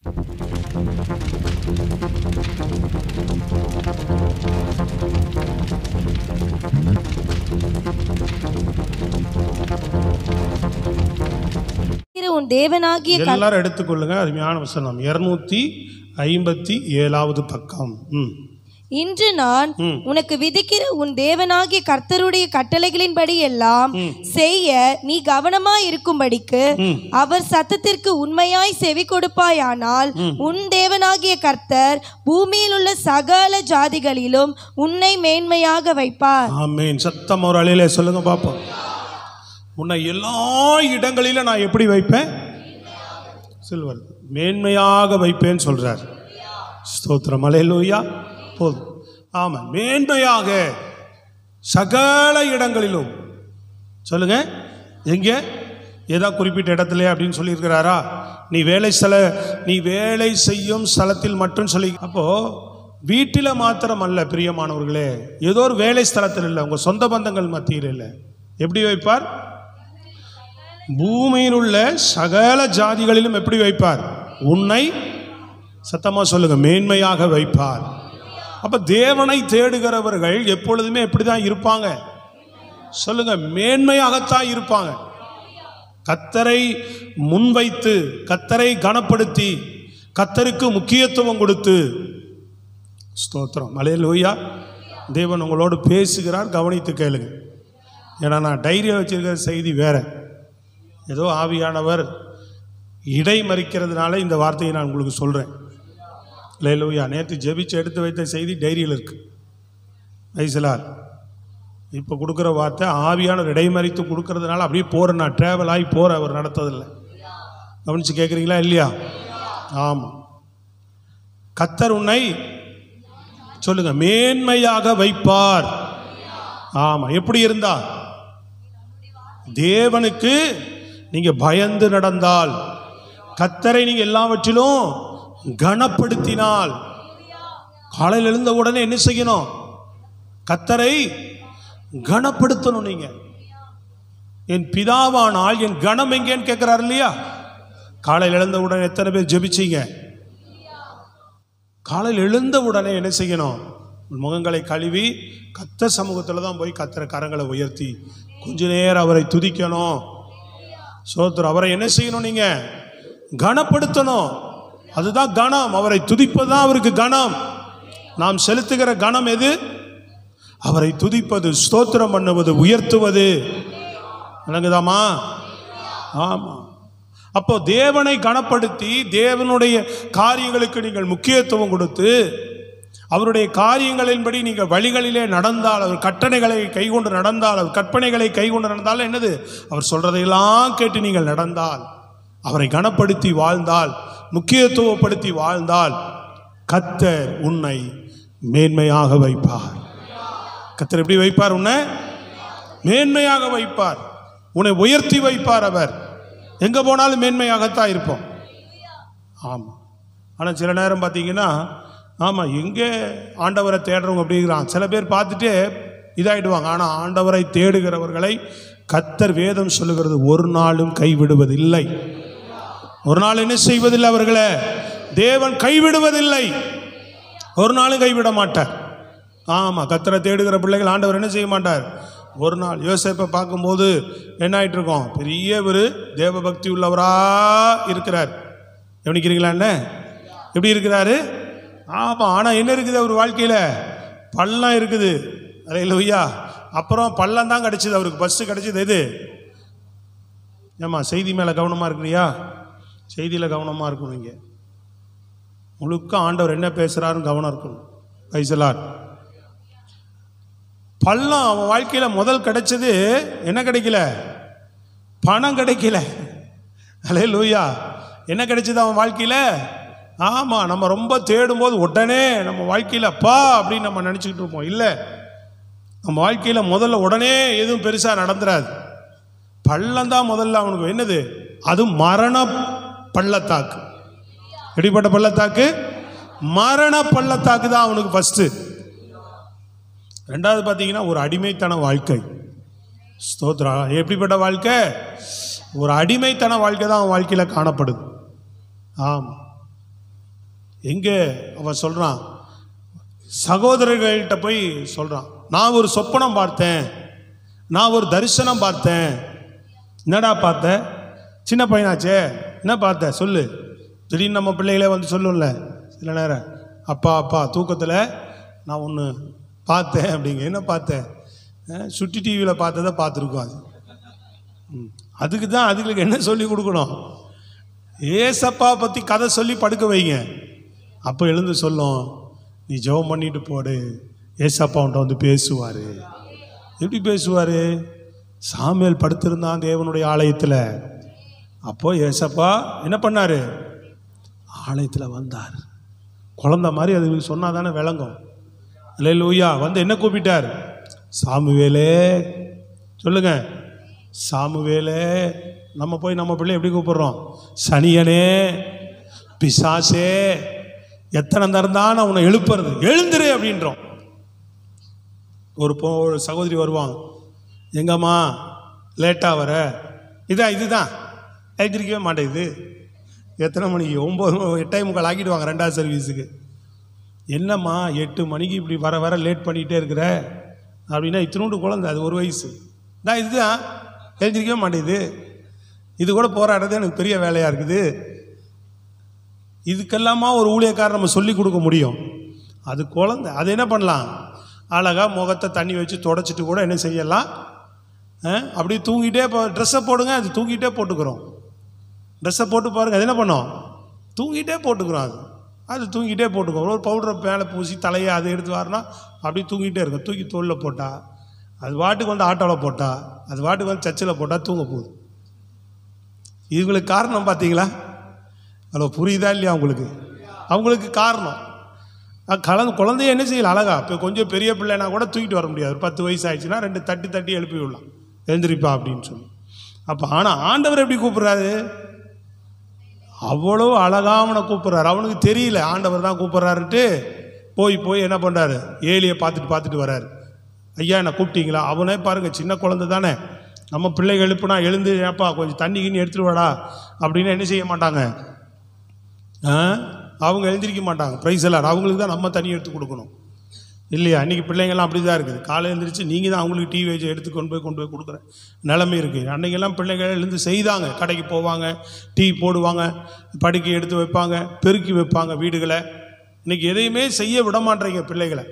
உன் தேவனாகிய எல்லாரும் எடுத்துக்கொள்ளுங்க. அருமையான வசனம் 257வது பக்கம். இன்று நான் உனக்கு விதிக்கிற உன் தேவனாகிய கர்த்தருடைய கட்டளைகளின்படி எல்லாம் செய்ய நீ கவனமாய் இருக்கும்படிக்கு அவர் சத்தத்திற்கு உண்மையாய் செவி கொடுப்பாயானால் உன் தேவனாகிய கர்த்தர் பூமியில் உள்ள சகல ஜாதிகளிலும் உன்னை மேன்மையாக வைப்பார். ஆமென். சத்தம் ஒரு அலையிலே சொல்லுங்க பாப்போம். உன்னை எல்லா இடங்களிலும் நான் எப்படி வைப்பேன்? சில்வர் மேன்மையாக வைப்பேன் சொல்றார். ஸ்தோத்திரம். அல்லேலூயா. போதும். ஆமா, மேன்மையாக சகல இடங்களிலும். சொல்லுங்க, எங்க ஏதோ குறிப்பிட்ட இடத்துல அப்படின்னு சொல்லியிருக்கிறாரா? நீ வேலை செய்யும் ஸ்தலத்தில் மட்டும் சொல்லி. அப்போ வீட்டில் மாத்திரம் அல்ல பிரியமானவர்களே, ஏதோ ஒரு வேலை ஸ்தலத்தில் இல்லை, உங்க சொந்த பந்தங்கள் மத்தியில் இல்லை. எப்படி வைப்பார்? பூமியில் உள்ள சகல ஜாதிகளிலும் எப்படி வைப்பார்? உன்னை, சத்தமா சொல்லுங்க, மேன்மையாக வைப்பார். அப்ப தேவனை தேடுகிறவர்கள் எப்பொழுதுமே எப்படிதான் இருப்பாங்க? சொல்லுங்க, மேன்மையாகத்தான் இருப்பாங்க. கர்த்தரை முன்வைத்து, கர்த்தரை கனப்படுத்தி, கர்த்தருக்கு முக்கியத்துவம் கொடுத்து. ஸ்தோத்திரம். அல்லேலூயா. தேவன் உங்களோடு பேசுகிறார், கவனித்து கேளுங்க. ஏன்னா நான் டைரியை வச்சிருக்கிற செய்தி வேற. ஏதோ ஆவியானவர் இடைமறிக்கிறதுனால இந்த வார்த்தையை நான் உங்களுக்கு சொல்கிறேன். அல்லேலூயா. நேற்று ஜெபிச்சு எடுத்து வைத்த செய்தி டைரியில் இருக்கு. ஐசலார் இப்போ கொடுக்குற வார்த்தை ஆவியானவர் இடைமறித்து கொடுக்கறதுனால அப்படியே போகிறேன், நான் ட்ராவல் ஆகி போகிறேன், அவர் நடத்ததில்லை. கவனிச்சு கேட்குறீங்களா இல்லையா? ஆமாம். கர்த்தர் உன்னை, சொல்லுங்க, மேன்மையாக வைப்பார். ஆமாம். எப்படி இருந்தா? தேவனுக்கு நீங்க பயந்து நடந்தால், கர்த்தரை நீங்க எல்லாவற்றிலும் கனப்படுத்தினால். காலையில் எழுந்த உடனே என்ன செய்யணும்? கர்த்தரை கனப்படுத்தணும். நீங்க என் பிதாவானால் என் கனம் எங்கேன்னு கேட்கிறார் இல்லையா? காலையில் எழுந்த உடனே எத்தனை பேர் ஜெபிச்சீங்க? காலையில் எழுந்த உடனே என்ன செய்யணும்? முகங்களை கழுவி கர்த்தர் சமூகத்தில் தான் போய் கர்த்தர் கரங்களை உயர்த்தி கொஞ்ச நேரம் அவரை துதிக்கணும். சோதரர், அவரை என்ன செய்யணும்? நீங்க கனப்படுத்தணும். அதுதான் கனம். அவரை துதிப்பது தான் அவருக்கு கனம். நாம் செலுத்துகிற கனம் எது? அவரை துதிப்பது, ஸ்தோத்திரம் பண்ணுவது, உயர்த்துவது. விளங்குதாமா? ஆமா. அப்போ தேவனை கனப்படுத்தி, தேவனுடைய காரியங்களுக்கு நீங்கள் முக்கியத்துவம் கொடுத்து, அவருடைய காரியங்களின்படி நீங்கள் வழிகளிலே நடந்தால், அவர் கட்டளைகளை கைகொண்டு நடந்தால், அவர் கற்பனைகளை கைகொண்டு நடந்தால் என்னது? அவர் சொல்றதையெல்லாம் கேட்டு நீங்கள் நடந்தால், அவரை கனப்படுத்தி வாழ்ந்தால், முக்கியத்துவப்படுத்தி வாழ்ந்தால், கர்த்தர் உன்னை மேன்மையாக வைப்பார். கர்த்தர் எப்படி வைப்பார்? உன்னை மேன்மையாக வைப்பார், உன்னை உயர்த்தி வைப்பார். அவர் எங்க போனாலும் மேன்மையாகத்தான் இருப்போம். ஆமா. ஆனால் சில நேரம் பார்த்தீங்கன்னா, ஆமாம், எங்கே ஆண்டவரை தேடுறவங்க அப்படிங்கிறான். சில பேர் பார்த்துட்டு இதாகிடுவாங்க. ஆனால் ஆண்டவரை தேடுகிறவர்களை கர்த்தர் வேதம் சொல்லுகிறது ஒரு நாளும் கைவிடுவதில்லை. ஒரு நாள் என்ன செய்வதில்லை? அவர்களை தேவன் கைவிடுவதில்லை. ஒரு நாளும் கைவிட மாட்டார். ஆமாம், கர்த்தரை தேடுகிற பிள்ளைகள் ஆண்டவர் என்ன செய்ய மாட்டார்? ஒரு நாள். யோசேப்பை பார்க்கும்போது என்ன ஆகிட்டு இருக்கோம்? பெரிய ஒரு தேவ பக்தி உள்ளவராக இருக்கிறார். கவனிக்கிறீங்களா? என்ன எப்படி இருக்கிறாரு? ஆமாம். ஆனால் என்ன இருக்குது அவர் வாழ்க்கையில்? பள்ளம் இருக்குது. அல்லேலூயா. அப்புறம் பள்ளம் தான் கிடச்சிது அவருக்கு. ஃபஸ்ட்டு கிடச்சிது எது? ஏம்மா செய்தி மேலே கவனமாக இருக்கிறியா? செய்தியில் கவனமாக இருக்கணும். இங்கே முழுக்க ஆண்டவர் என்ன பேசுகிறாருன்னு கவனம் இருக்கணும். பைசலார். பள்ளம் அவன் வாழ்க்கையில் முதல் கிடைச்சது என்ன கிடைக்கல? பணம் கிடைக்கல. அல்லேலூயா. என்ன கிடைச்சது அவன் வாழ்க்கையில்? ஆமாம், நம்ம ரொம்ப தேடும்போது உடனே நம்ம வாழ்க்கையில் அப்பா அப்படின்னு நம்ம நினச்சிக்கிட்டு இருப்போம். இல்லை, நம்ம வாழ்க்கையில் முதல்ல உடனே எதுவும் பெருசாக நடந்துடாது. பள்ளம்தான் முதல்ல அவனுக்கு. என்னது அது? மரண பள்ளத்தாக்கு. எப்படிப்பட்ட பள்ளத்தாக்கு? மரண பள்ளத்தாக்கு தான் அவனுக்கு ஃபஸ்ட்டு. ரெண்டாவது பார்த்தீங்கன்னா ஒரு அடிமைத்தன வாழ்க்கை. ஸ்தோத்ரா. எப்படிப்பட்ட வாழ்க்கை? ஒரு அடிமைத்தன வாழ்க்கை தான் அவன் வாழ்க்கையில் காணப்படுது. ஆமாம். எங்கே அவன் சொல்கிறான், சகோதரர்கள்ட்ட போய் சொல்கிறான், நான் ஒரு சொப்பனம் பார்த்தேன், நான் ஒரு தரிசனம் பார்த்தேன். என்னடா பார்த்த? சின்ன பையனாச்சே, என்ன பார்த்த சொல்லு. திடீர்னு நம்ம பிள்ளைகளே வந்து சொல்லும்ல சில நேரம், அப்பா அப்பா தூக்கத்தில் நான் ஒன்று பார்த்தேன் அப்படிங்க. என்ன பார்த்தேன்? சுட்டி டிவியில் பார்த்ததை பார்த்துருக்கோம். அது அதுக்கு தான் அதுங்களுக்கு என்ன சொல்லி கொடுக்கணும்? ஏசப்பா பற்றி கதை சொல்லி படுக்க வைங்க. அப்போ எழுந்து சொல்லும், நீ ஜெபம் பண்ணிட்டு போடு, ஏசப்பா உன்ட்ட வந்து பேசுவார். எப்படி பேசுவார்? சாமுவேல் படுத்திருந்தான் தேவனுடைய ஆலயத்தில். அப்போ ஏசப்பா என்ன பண்ணார்? ஆலயத்தில் வந்தார். குழந்தை மாதிரி அது சொன்னா தானே விளங்கும். அல்லேலூயா. வந்து என்ன கூப்பிட்டார்? சாமுவேலே. சொல்லுங்க, சாமுவேலே. நம்ம போய் நம்ம பிள்ளை எப்படி கூப்பிடுறோம்? சனியனே, பிசாசே, எத்தனை தரந்தான் உன்னை எழுப்புறது, எழுந்துரு அப்படின்றோம். ஒரு சகோதரி வருவாங்க, எங்கம்மா லேட்டாக வர? இதுதான் எழுந்திரிக்கவே மாட்டேங்குது. எத்தனை மணிக்கு? 8:45 ஆக்கிடுவாங்க 2வது சர்வீஸுக்கு. என்னம்மா 8 மணிக்கு இப்படி வர வர லேட் பண்ணிகிட்டே இருக்கிற அப்படின்னா, இத்தினோண்டு குழந்தை, அது 1 வயசு தான். இதுதான் எழுந்திரிக்கவே மாட்டேங்குது. இது கூட போராடுறது எனக்கு பெரிய வேலையாக இருக்குது. இதுக்கெல்லாமா ஒரு ஊழியக்காரர் நம்ம சொல்லி கொடுக்க முடியும்? அது குழந்தை. அது என்ன பண்ணலாம்? அழகாக முகத்தை தண்ணி வச்சு தொடச்சிட்டு கூட என்ன செய்யலாம்? அப்படி தூங்கிட்டே ட்ரெஸ்ஸை போடுங்க, அது தூங்கிட்டே போட்டுக்கிறோம். ட்ரெஸ்ஸை போட்டு பாருங்கள், அது என்ன பண்ணோம்? தூங்கிட்டே போட்டுக்கிறோம். அது தூங்கிட்டே போட்டுக்கிறோம். ஒரு பவுடரை மேலே பூசி தலையை அதை எடுத்து வரனா அப்படி தூங்கிட்டே இருக்கும். தூக்கி தோளில் போட்டால், அது வாட்டுக்கு வந்து ஆட்டோவில் போட்டால், அது வாட்டுக்கு வந்து சர்ச்சில் போட்டால் தூங்க போகுது. இதுங்களுக்கு காரணம் பார்த்தீங்களா? அவ்வளோ புரியுதா இல்லையா உங்களுக்கு? அவங்களுக்கு காரணம் குழந்தைய என்ன செய்யலாம்? அழகா இப்போ கொஞ்சம் பெரிய பிள்ளைனா கூட தூக்கிட்டு வர முடியாது. 10 வயசு ஆயிடுச்சுன்னா 2 தட்டி தட்டி எழுப்பி விடலாம், எழுந்திரிப்பா அப்படின்னு சொல்லி. அப்போ ஆனால் ஆண்டவர் எப்படி கூப்பிட்றாரு? அவ்வளோ அழகாக அவனை கூப்பிட்றாரு. அவனுக்கு தெரியல ஆண்டவர் தான் கூப்பிட்றாருன்ட்டு போய் என்ன பண்ணுறாரு? ஏலியை பார்த்துட்டு வர்றாரு. ஐயா என்னை கூப்பிட்டீங்களா? அவனே பாருங்கள், சின்ன குழந்தை தானே. நம்ம பிள்ளைகள் எழுப்புனா எழுந்து, ஏப்பா கொஞ்சம் தண்ணி கிண்ணி எடுத்துகிட்டு வாடா அப்படின்னு என்ன செய்ய மாட்டாங்க? அவங்க எழுந்திரிக்க மாட்டாங்க. பிரைஸ் எல்லாம் அவங்களுக்கு தான் நம்ம தண்ணி எடுத்து கொடுக்கணும் இல்லையா? இன்றைக்கி பிள்ளைங்கள்லாம் அப்படி தான் இருக்குது. காலை எழுந்திரிச்சு நீங்கள் தான் அவங்களுக்கு டீ வச்சு எடுத்து கொண்டு போய் கொடுக்குற நிலைமை இருக்குது. அன்றைக்கெல்லாம் பிள்ளைகள் எழுந்து செய்தாங்க. கடைக்கு போவாங்க, டீ போடுவாங்க, படுக்கை எடுத்து வைப்பாங்க, பெருக்கி வைப்பாங்க வீடுகளை. இன்றைக்கி எதையுமே செய்ய விட மாட்டேங்க பிள்ளைகளை.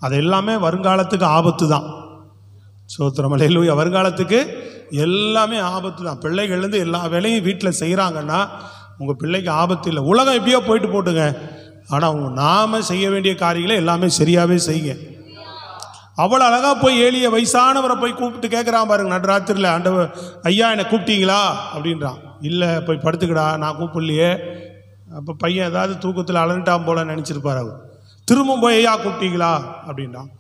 அது எல்லாமே வருங்காலத்துக்கு ஆபத்து தான். சோத்திரம் அல்லேலூயா. வருங்காலத்துக்கு எல்லாமே ஆபத்து தான். பிள்ளைகள்லேருந்து எல்லா வேலையும் வீட்டில் செய்கிறாங்கன்னா உங்கள் பிள்ளைக்கு ஆபத்து இல்லை. உலகம் எப்படியோ போயிட்டு போட்டுங்க, ஆனால் நாம் செய்ய வேண்டிய காரியங்களை எல்லாமே சரியாகவே செய்யுங்க. அவ்வளோ அழகாக போய் ஏலிய வயசானவரை போய் கூப்பிட்டு கேட்குறான் பாருங்க, நடுராத்திரியில், ஆண்டவர் ஐயா என்னை கூப்பிட்டீங்களா அப்படின்றான். இல்லை போய் படுத்துக்கடா, நான் கூப்பிடலையே. அப்போ பையன் ஏதாவது தூக்கத்தில் அலந்துட்டான் போல நினச்சிருப்பார். அவர் திரும்ப போய் ஐயா கூப்பிட்டீங்களா அப்படின்றான்.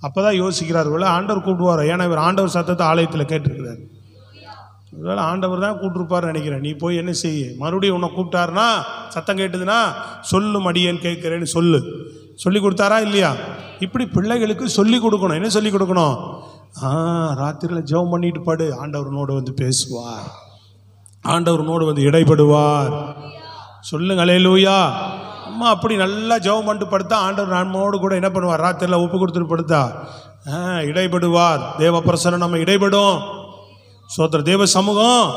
அப்போ தான் யோசிக்கிறார், இல்லை ஆண்டவர் கூப்பிடுவார். ஏன்னா இவர் ஆண்டவர் சத்தத்தை ஆலயத்தில் கேட்டிருக்கிறார். ஒருவேளை ஆண்டவர் தான் கூப்பிட்டுருப்பார் நினைக்கிறேன். நீ போய் என்ன செய்ய, மறுபடியும் உன்னை கூப்பிட்டாருன்னா, சத்தம் கேட்டுதுன்னா சொல்லும் அடியேன்னு கேட்குறேன்னு சொல்லி கொடுத்தாரா இல்லையா? இப்படி பிள்ளைகளுக்கு சொல்லி கொடுக்கணும். என்ன சொல்லி கொடுக்கணும்? ராத்திரியில் ஜெபம் பண்ணிட்டு படு, ஆண்டவர்னோடு வந்து பேசுவார், ஆண்டவர்னோடு வந்து இடைப்படுவார். சொல்லுங்க அல்லேலூயா. அம்மா அப்படி நல்லா ஜெபம் பண்ணிட்டு படுத்தா ஆண்டவர் நம்மோடு கூட என்ன பண்ணுவார்? ராத்திரியில் ஒப்பு கொடுத்துட்டு படுத்தா இடைப்படுவார். தேவ பிரசன்னம் நம்ம இடைப்படும். சோத்திர தேவ சமூகம்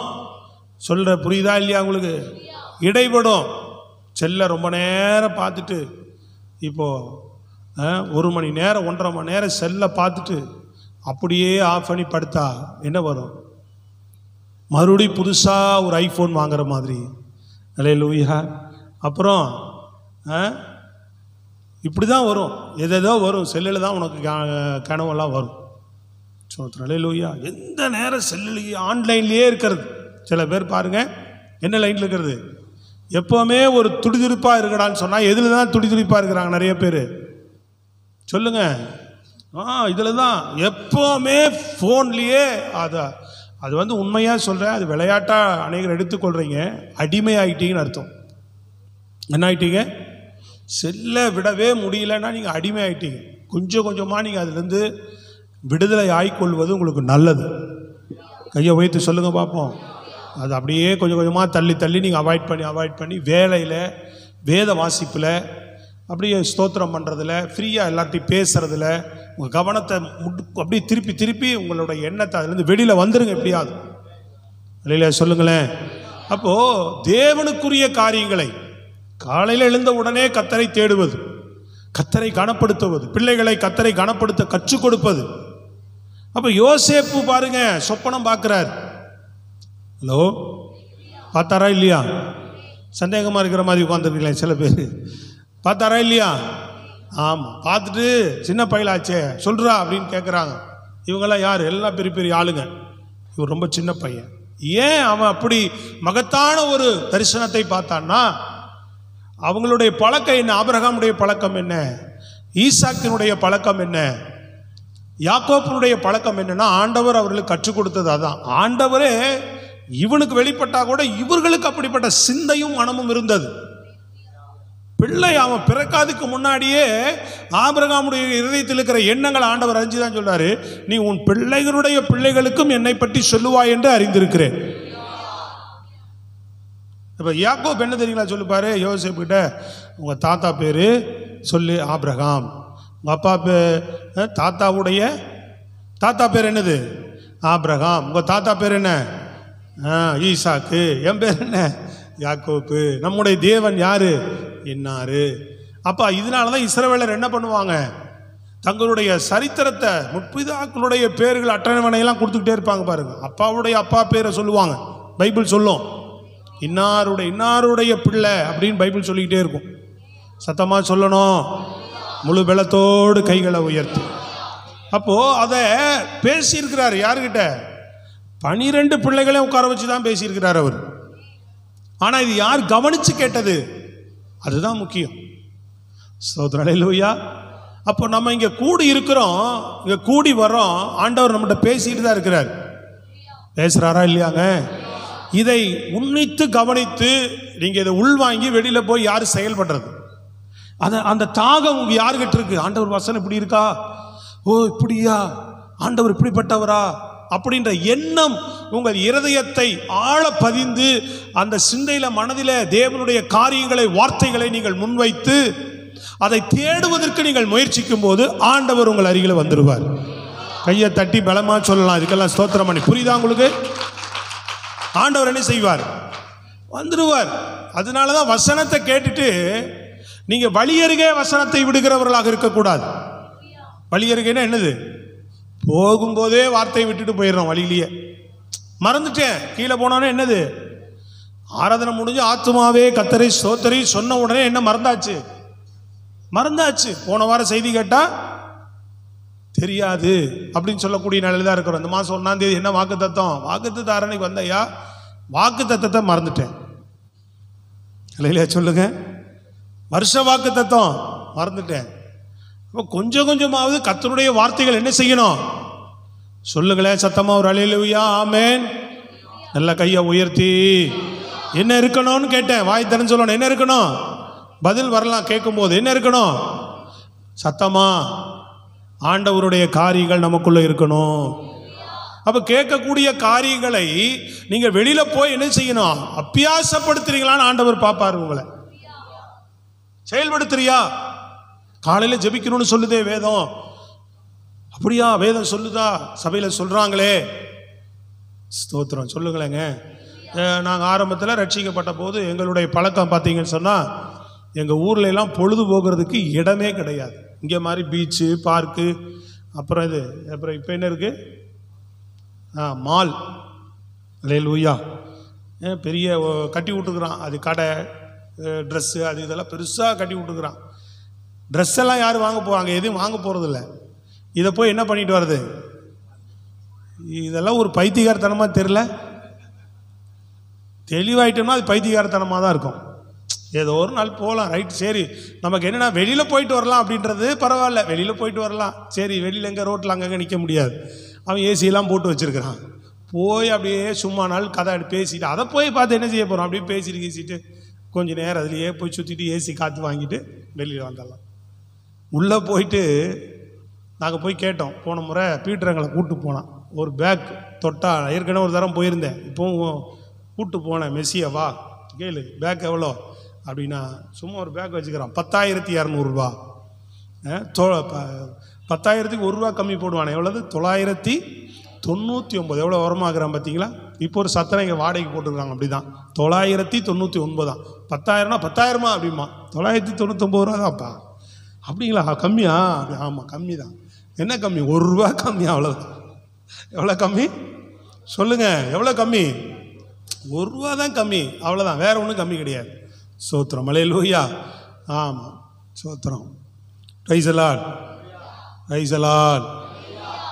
சொல்கிற புரியுதா இல்லையா உங்களுக்கு? இடைப்படும். செல்ல ரொம்ப நேரம் பார்த்துட்டு, இப்போது 1 மணி நேரம் 1.5 மணி நேரம் செல்லை பார்த்துட்டு அப்படியே ஆஃப் பண்ணி படுத்தா என்ன வரும்? மறுபடியும் புதுசாக ஒரு ஐஃபோன் வாங்குற மாதிரி. அல்லேலூயா. அப்புறம் இப்படி தான் வரும், எதோ வரும். செல்லில் தான் உனக்கு கனவெல்லாம் வரும். சோத்திரம் அல்லேலூயா. எந்த நேரம் செல்லுலேயே ஆன்லைன்லேயே இருக்கிறது. சில பேர் பாருங்கள், என்ன லைனில் இருக்கிறது? எப்போவுமே ஒரு துடிதுடிப்பாக இருக்கடான்னு சொன்னால் எதில் தான் துடிதுடிப்பாக இருக்கிறாங்க நிறைய பேர்? சொல்லுங்கள். இதில் தான் எப்போவுமே ஃபோன்லேயே. அது வந்து உண்மையாக சொல்கிறேன், அது விளையாட்டாக அநேகர் எடுத்துக்கொள்கிறீங்க. அடிமையாகிட்டீங்கன்னு அர்த்தம். என்ன ஆகிட்டீங்க? செல்லை விடவே முடியலன்னா நீங்கள் அடிமை ஆகிட்டீங்க. கொஞ்சம் கொஞ்சமாக நீங்கள் அதுலேருந்து விடுதலை ஆகிக்கொள்வது உங்களுக்கு நல்லது. கையை உயர்த்தி சொல்லுங்கள் பார்ப்போம். அது அப்படியே கொஞ்சம் கொஞ்சமாக தள்ளி நீங்கள் அவாய்ட் பண்ணி வேலையில், வேத வாசிப்பில், அப்படியே ஸ்தோத்திரம் பண்ணுறதுல, ஃப்ரீயாக எல்லார்ட்டையும் பேசுகிறதுல உங்கள் கவனத்தை அப்படியே திருப்பி திருப்பி உங்களுடைய எண்ணத்தை அதுலேருந்து வெளியில் வந்துடுங்க எப்படியாவது. வெளியில் சொல்லுங்களேன். அப்போது தேவனுக்குரிய காரியங்களை காலையில் எழுந்த உடனே கர்த்தரை தேடுவது, கர்த்தரை கனப்படுத்துவது, பிள்ளைகளை கர்த்தரை கனப்படுத்த கற்றுக் கொடுப்பது. அப்போ யோசேப்பு பாருங்க, சொப்பனம் பார்க்குறார். ஹலோ, பார்த்தாரா இல்லையா? சந்தேகமாக இருக்கிற மாதிரி உட்காந்துருக்கீங்களே சில பேர். பார்த்தாரா இல்லையா? ஆமாம், பார்த்துட்டு சின்ன பையலாச்சே சொல்கிறா அப்படின்னு கேட்குறாங்க. இவங்கெல்லாம் யார்? எல்லாம் பெரிய பெரிய ஆளுங்க. இவர் ரொம்ப சின்ன பையன். ஏன் அவன் அப்படி மகத்தான ஒரு தரிசனத்தை பார்த்தான்னா, அவங்களுடைய பழக்கம் என்ன? ஆபிரகாமுடைய பழக்கம் என்ன? ஈசாக்கினுடைய பழக்கம் என்ன? யாக்கோப்பினுடைய பழக்கம் என்னன்னா, ஆண்டவர் அவர்களுக்கு கற்றுக் கொடுத்தது அதான். ஆண்டவரே இவனுக்கு வெளிப்பட்டா கூட இவர்களுக்கு அப்படிப்பட்ட சிந்தையும் மனமும் இருந்தது. பிள்ளை அவன் பிறக்காதுக்கு முன்னாடியே ஆபிரகாமுடைய இதயத்தில் இருக்கிற எண்ணங்கள் ஆண்டவர் அறிஞ்சுதான் சொல்றாரு, நீ உன் பிள்ளைகளுடைய பிள்ளைகளுக்கும் என்னை பற்றி சொல்லுவாய் என்று அறிந்திருக்கிறேன். இப்போ யாக்கோப் என்ன தெரியுங்களா சொல்லுப்பாரு யோசேப்பு கிட்ட, உங்கள் தாத்தா பேர் சொல்லு ஆபிரகாம், உங்கள் அப்பா தாத்தாவுடைய தாத்தா பேர் என்னது? ஆபிரகாம். உங்கள் தாத்தா பேர் என்ன? ஈசாக்கு. என் பேர் என்ன? யாக்கோப்பு. நம்முடைய தேவன் யாரு? என்னாரு. அப்பா இதனால தான் இஸ்ரவேலர் என்ன பண்ணுவாங்க, தங்களுடைய சரித்திரத்தை முற்பிதாக்களுடைய பேர்கள் அட்டவணையெல்லாம் கொடுத்துக்கிட்டே இருப்பாங்க பாருங்க. அப்பாவுடைய அப்பா பேரை சொல்லுவாங்க, பைபிள் சொல்லும். இன்னாருடைய பிள்ளை அப்படின்னு பைபிள் சொல்லிக்கிட்டே இருக்கும். சத்தமாக சொல்லணும், முழு பலத்தோடு கைகளை உயர்த்தி. அப்போது அதை பேசியிருக்கிறார் யாருக்கிட்ட? 12 பிள்ளைகளையும் உட்கார வச்சு தான் பேசியிருக்கிறார் அவர். ஆனால் இது யார் கவனித்து கேட்டது? அதுதான் முக்கியம். ஸ்தோத்திரம், அல்லேலூயா. அப்போ நம்ம இங்கே கூடி இருக்கிறோம், இங்கே கூடி வரோம், ஆண்டவர் நம்மகிட்ட பேசிட்டு தான் இருக்கிறார். பேசுகிறாரா இல்லையாங்க? இதை உன்னித்து கவனித்து நீங்கள் இதை உள்வாங்கி வெளியில் போய் யார் செயல்படுறது? அந்த தாகம் உங்க யாருக்கிட்ட இருக்கு? ஆண்டவர் வசனம் இப்படி இருக்கா, ஓ இப்படியா, ஆண்டவர் இப்படிப்பட்டவரா அப்படின்ற எண்ணம் உங்கள் இருதயத்தை ஆழ பதிந்து அந்த சிந்தையில மனதில தேவனுடைய காரியங்களை, வார்த்தைகளை நீங்கள் முன்வைத்து அதை தேடுவதற்கு நீங்கள் முயற்சிக்கும் போது ஆண்டவர் உங்கள் அருகில் வந்துடுவார். கையை தட்டி பலமா சொல்லலாம், இதுக்கெல்லாம் ஸ்தோத்திரம் பண்ணி. புரியுதா உங்களுக்கு? ஆண்டவர் என்ன செய்வார்? வந்துடுவார். அதனாலதான் வசனத்தை கேட்டுட்டு நீங்க வழியருகே வசனத்தை விடுகிறவர்களாக இருக்கக்கூடாது. வழியருகேன்னா என்னது? போகும்போதே வார்த்தையை விட்டுட்டு போயிடுறோம், வழியிலேயே மறந்துட்டேன், கீழே போனோன்னே என்னது, ஆராதனை முடிஞ்சு ஆத்துமாவே கர்த்தரை ஸ்தோத்திரி சொன்ன உடனே என்ன மறந்தாச்சு. போன வாரம் செய்தி கேட்டா தெரியாது அப்படின்னு சொல்லக்கூடிய நிலையில தான் இருக்கிறோம். இந்த மாதம் 1ஆம் தேதி என்ன வாக்கு தத்தம் ஆரணைக்கு வந்தையா, வாக்கு தத்தத்தை மறந்துட்டேன். இல்லையா சொல்லுங்க, வருஷ வாக்கு தத்தம் மறந்துட்டேன். இப்போ கொஞ்சம் கொஞ்சமாவது கர்த்தருடைய வார்த்தைகள் என்ன செய்யணும்? சொல்லுங்களேன் சத்தமா ஒரு அல்லேலூயா, ஆமென். நல்ல கையை உயர்த்தி என்ன இருக்கணும்னு கேட்டேன். வாய் திறந்து சொல்லணும். என்ன இருக்கணும்? பதில் வரலாம் கேட்கும் போது. என்ன இருக்கணும்? சத்தமா ஆண்டவருடைய காரியங்கள் நமக்குள்ள இருக்கணும். அப்ப கேட்கக்கூடிய காரியங்களை நீங்க வெளியில போய் என்ன செய்யணும்? அபியாசப்படுத்துறீங்களான்னு ஆண்டவர் பார்ப்பாரு. உங்களை செயல்படுத்துறியா? காலையில் ஜெபிக்கணும்னு சொல்லுதே வேதம், அப்படியா? வேதம் சொல்லுதா? சபையில் சொல்றாங்களே, ஸ்தோத்திரம் சொல்லுங்களேங்க. நாங்கள் ஆரம்பத்தில் ரட்சிக்கப்பட்ட போது எங்களுடைய பழக்கம் பார்த்தீங்கன்னு சொன்னால், எங்கள் ஊர்ல எல்லாம் பொழுது போகிறதுக்கு இடமே கிடையாது. இங்கே மாதிரி பீச்சு, பார்க்கு, அப்புறம் இப்போ என்ன இருக்கு? மால். அல்லேலூயா. பெரிய கட்டி விட்டுக்கிறான், அது கடை, ட்ரெஸ்ஸு, அது இதெல்லாம் பெருசாக கட்டி விட்டுக்கிறான். ட்ரெஸ் எல்லாம் யாரும் வாங்க போவாங்க? எதுவும் வாங்க போகிறதில்ல. இதை போய் என்ன பண்ணிட்டு வருது? இதெல்லாம் ஒரு பைத்தியகாரத்தனமாக தெரியல. தெளிவாயிட்டோம்னா அது பைத்தியகாரத்தனமாக தான் இருக்கும். ஏதோ ஒரு நாள் போகலாம், ரைட், சரி. நமக்கு என்னென்னா வெளியில் போயிட்டு வரலாம் அப்படின்றது பரவாயில்ல, வெளியில் போயிட்டு வரலாம், சரி. வெளியில் எங்கே ரோட்டில் அங்கங்கே நிற்க முடியாது, அவன் ஏசியெல்லாம் போட்டு வச்சுருக்கிறான். போய் அப்படியே சும்மா நாள் கதை பேசிட்டு அதை போய் பார்த்து என்ன செய்ய போகிறோம்? அப்படியே பேசிட்டு கொஞ்சம் நேரம் அதுலேயே போய் சுற்றிட்டு ஏசி காற்று வாங்கிட்டு வெளியில் வந்துடலாம். உள்ளே போயிட்டு நாங்கள் போய் கேட்டோம். போன முறை பீட்டர் எங்களை கூப்பிட்டு போனான். ஒரு பேக் தொட்டா, ஏற்கனவே ஒரு தரம் போயிருந்தேன், இப்போவும் கூப்பிட்டு போனேன். மெஸ்ஸியா வா கேளு, பேக் எவ்வளோ? அப்படின்னா சும்மா ஒரு பேக் வச்சுக்கிறான் 10,200 ரூபா. 10,000க்கு 1 ரூபா கம்மி போடுவானே, எவ்வளவு? 999. எவ்வளோ வரமாக்குறான் பார்த்தீங்களா? இப்போ ஒரு சத்திரம் இங்கே வாடகைக்கு போட்டுருக்காங்க, அப்படி தான் 999 தான். 10,000னா 10,000மா அப்படிமா, 999 ரூபா தான்ப்பா. அப்படிங்களா? கம்மியா? அப்படி ஆமாம் கம்மி தான். என்ன கம்மி? 1 ரூபா கம்மி, அவ்வளோதான். எவ்வளோ கம்மி சொல்லுங்கள்? எவ்வளோ கம்மி? 1 ரூபா தான் கம்மி, அவ்வளோதான், வேற ஒன்றும் கம்மி கிடையாது. சோத்திரம், அல்லேலூயா. ஆமாம், சோத்திரம். Praise the Lord, praise the Lord.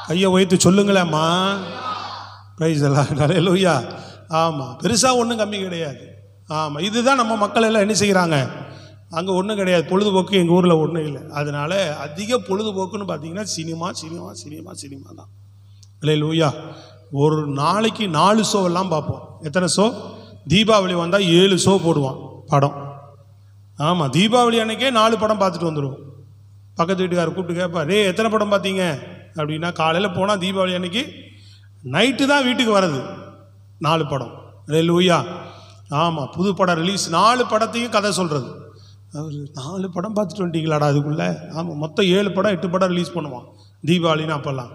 கையை உயர்த்தி சொல்லுங்களேம்மா, பிரைஸ் தி லார்ட், அல்லேலூயா. ஆமாம், பெருசாக ஒன்றும் கம்மி கிடையாது. ஆமாம், இதுதான் நம்ம மக்கள் எல்லாம் என்ன செய்கிறாங்க, அங்கே ஒன்றும் கிடையாது. பொழுதுபோக்கு எங்கள் ஊரில் ஒன்றும் இல்லை. அதனால் அதிக பொழுதுபோக்குன்னு பார்த்தீங்கன்னா சினிமா சினிமா சினிமா சினிமா தான். அல்லேலூயா. ஒரு நாளைக்கு 4 ஷோவெல்லாம் பார்ப்போம். எத்தனை ஷோ? தீபாவளி வந்தால் 7 ஷோ போடுவான் படம். ஆமாம், தீபாவளி அன்னைக்கே 4 படம் பார்த்துட்டு வந்துடுவோம். பக்கத்து வீட்டுக்காரர் கூப்பிட்டு கேட்பார், ரே எத்தனை படம் பார்த்தீங்க அப்படின்னா, காலையில் போனால் தீபாவளி அன்னைக்கு நைட்டு தான் வீட்டுக்கு வர்றது 4 படம். அல்லேலூயா. ஆமாம், புது படம் ரிலீஸ் 4 படத்தையும் கதை சொல்கிறது. அவர் 4 படம் பார்த்துட்டு வந்துட்டீங்களாடா அதுக்குள்ளே? ஆமாம், மொத்தம் 7 படம் 8 படம் ரிலீஸ் பண்ணுவான் தீபாவளின்னு. அப்போல்லாம்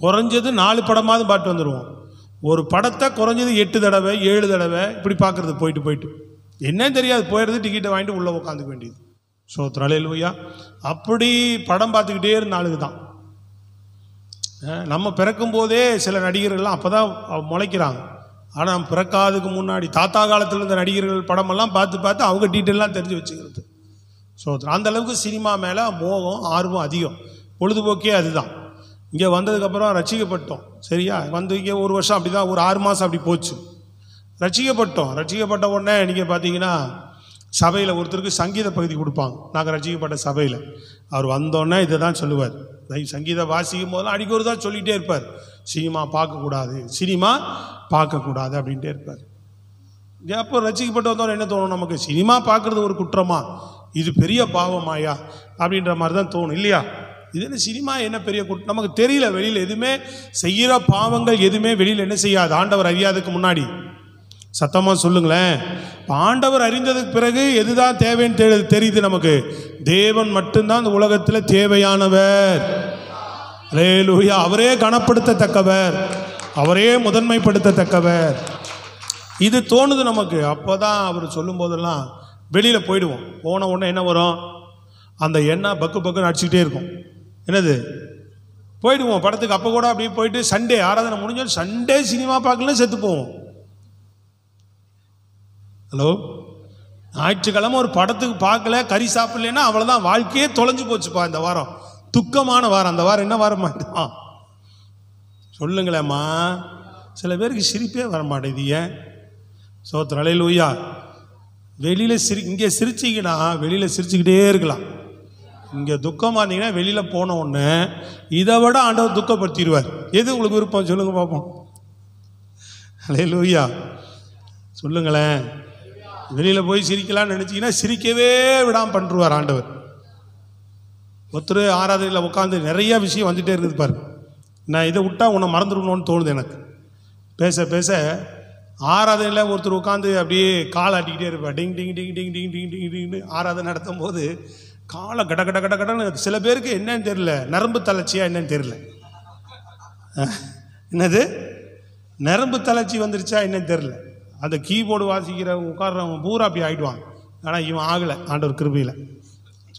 குறைஞ்சது 4 படமாவது பார்த்து வந்துடுவோம். ஒரு படத்தை குறைஞ்சது 8 தடவை 7 தடவை இப்படி பார்க்குறது, போயிட்டு போயிட்டு என்னன்னு தெரியாது, போயிடுறது, டிக்கெட்டை வாங்கிட்டு உள்ளே உட்காந்துக்க வேண்டியது. சோத்திரம், அல்லேலூயா. அப்படி படம் பார்த்துக்கிட்டே இருந்த ஆளுக்கு தான். நம்ம பிறக்கும் போதே சில நடிகர்கள்லாம் அப்போ தான் முளைக்கிறாங்க. ஆனால் பிறக்காதுக்கு முன்னாடி தாத்தா காலத்தில் இருந்த நடிகர்கள் படமெல்லாம் பார்த்து பார்த்து அவங்க டீட்டெயிலாம் தெரிஞ்சு வச்சுக்கிறது. சோத்திரம். அந்தளவுக்கு சினிமா மேலே மோகம் ஆர்வம் அதிகம். பொழுதுபோக்கே அதுதான். இங்கே வந்ததுக்கப்புறம் ரட்சிக்கப்பட்டோம், சரியா? வந்து இங்கே 1 வருஷம் அப்படி தான், ஒரு 6 மாதம் அப்படி போச்சு. ரட்சிக்கப்பட்ட உடனே நீங்கள் பார்த்தீங்கன்னா சபையில் ஒருத்தருக்கு சங்கீத பகுதி கொடுப்பாங்க. நாங்கள் ரட்சிக்கப்பட்ட சபையில் அவர் வந்தோடனே இதை தான் சொல்லுவார். சங்கீதம் வாசிக்கும் போதெல்லாம் அடிக்க ஒரு தான் சொல்லிகிட்டே இருப்பார், சினிமா பார்க்கக்கூடாது, சினிமா பார்க்கக்கூடாது அப்படின்ட்டே இருப்பார். அப்போ ரட்சிக்கப்பட்டு வந்தோடனே என்ன தோணும் நமக்கு? சினிமா பார்க்குறது ஒரு குற்றமா, இது பெரிய பாவமாயா அப்படின்ற மாதிரி தான் தோணும், இல்லையா? இது என்ன சினிமா என்ன பெரிய குற்றம்? நமக்கு தெரியல. வெளியில் எதுவுமே செய்கிற பாவங்கள் எதுவுமே வெளியில் என்ன செய்யாது, ஆண்டவர் அறியாததுக்கு முன்னாடி. சத்தமாக சொல்லுங்களேன். ஆண்டவர் அறிந்ததுக்கு பிறகு எதுதான் தேவைன்னு தெரியுது நமக்கு. தேவன் மட்டும்தான் இந்த உலகத்தில் தேவையானவர். அல்லேலூயா. அவரே கனப்படுத்தத்தக்கவர், அவரே முதன்மைப்படுத்தத்தக்கவர். இது தோணுது நமக்கு. அப்போ தான் அவர் சொல்லும் போதெல்லாம் வெளியில் போயிடுவோம். போன உடனே என்ன வரும்? அந்த எண்ணெய் பக்கு பக்குன்னு அடிச்சுக்கிட்டே இருக்கும். என்னது? போயிடுவோம் படத்துக்கு. அப்போ கூட அப்படியே போயிட்டு சண்டே ஆராதனை முடிஞ்சோம், சண்டே சினிமா பார்க்கலாம், செத்து போவோம். ஹலோ, ஞாயிற்றுக்கிழமை ஒரு படத்துக்கு பார்க்கல, கறி சாப்பிடலன்னா அவ்வளோதான், வாழ்க்கையே தொலைஞ்சு போச்சுப்பா. இந்த வாரம் துக்கமான வாரம். அந்த வாரம் என்ன வாரம் தான் சொல்லுங்களேம்மா. சில பேருக்கு சிரிப்பே வர மாட்டேது. ஏன்? சோத்திரம், அல்லேலூயா. வெளியில் இங்கே சிரிச்சிங்கன்னா வெளியில் சிரிச்சுக்கிட்டே இருக்கலாம். இங்கே துக்கமாக இருந்தீங்கன்னா வெளியில் போன உடனே இதை விட ஆண்டவர் துக்கப்படுத்திடுவார். எது உங்களுக்கு விருப்பம் சொல்லுங்க பார்ப்போம். அல்லேலூயா. சொல்லுங்களேன். வெளியில் போய் சிரிக்கலாம்னு நினச்சிங்கன்னா சிரிக்கவே விடாமல் பண்ணுருவார் ஆண்டவர். ஒருத்தர் ஆராதனையில் உட்காந்து நிறையா விஷயம் வந்துகிட்டே இருக்குது பாரு. நான் இதை விட்டா உன்னை மறந்துடணும்னு தோணுது எனக்கு. பேச பேச ஆராதனையில் ஒருத்தர் உட்காந்து அப்படியே கால் ஆட்டிக்கிட்டே இருப்பார். டிங் டிங் டிங் டிங் டிங் டிங் டிங் டிங்னு ஆராதனை நடத்தும் போது காலை கட கட கட கடன்னு. சில பேருக்கு என்னன்னு தெரியல, நரம்பு தளர்ச்சியா என்னன்னு தெரியல. என்னது நரம்பு தளர்ச்சி வந்துருச்சா என்னன்னு தெரியல. அந்த கீபோர்டு வாசிக்கிறவங்க உட்கார்றவங்க பூரா அப்படி ஆகிடுவாங்க. ஆனால் இவன் ஆகலை, ஆண்டவர் கிருபையில்.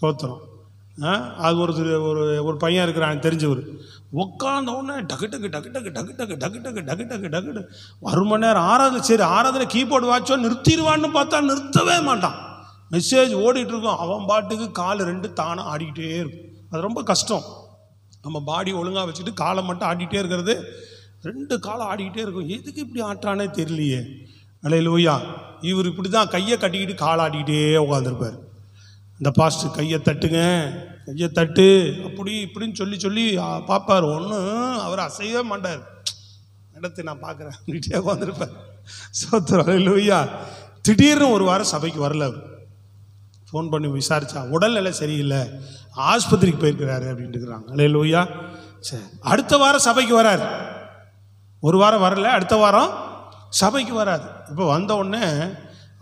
சோத்திரம். அது ஒரு பையன் இருக்கிறான் தெரிஞ்சவர். உட்கார்ந்த உடனே டக்கு டக்கு டக்கு டக்கு டக்கு டக்கு டக்கு டக்கு டக்கு டக்கு டக்கு 1 மணி நேரம் ஆராதனை. சரி, ஆராதனை கீபோர்டு வாட்சோ நிறுத்திடுவான்னு பார்த்தா நிறுத்தவே மாட்டான். மெசேஜ் ஓடிட்டு இருக்கும், அவன் பாட்டுக்கு கால் 2 தானே ஆடிக்கிட்டே இருக்கும். அது ரொம்ப கஷ்டம். நம்ம பாடி ஒழுங்காக வச்சுட்டு காலை மட்டும் ஆடிக்கிட்டே இருக்கிறது. 2 காலம் ஆடிக்கிட்டே இருக்கும். எதுக்கு இப்படி ஆட்டானே தெரியலையே. அல்லேலூயா. இவர் இப்படி தான் கையை கட்டிக்கிட்டு கால் ஆடிக்கிட்டே உட்காந்துருப்பார். இந்த பாஸ்டர் கையை தட்டுங்க, கையை தட்டு, அப்படி இப்படின்னு சொல்லி சொல்லி பார்ப்பார். ஒன்றும் அவர் அசையவே மாட்டார். இடத்தை நான் பார்க்குறேன் அப்படின்ட்டே உட்காந்துருப்பார். சோத்திரம், அல்லேலூயா. திடீர்னு ஒரு வாரம் சபைக்கு வரல. அவர் ஃபோன் பண்ணி விசாரிச்சா உடல்நிலை சரியில்லை, ஆஸ்பத்திரிக்கு போயிருக்கிறாரு அப்படின்ட்டு இருக்கிறாங்க. அல்லேலூயா. சரி, அடுத்த வாரம் சபைக்கு வராரு. 1 வாரம் வரல, அடுத்த வாரம் சபைக்கு வராது. இப்போ வந்த உடனே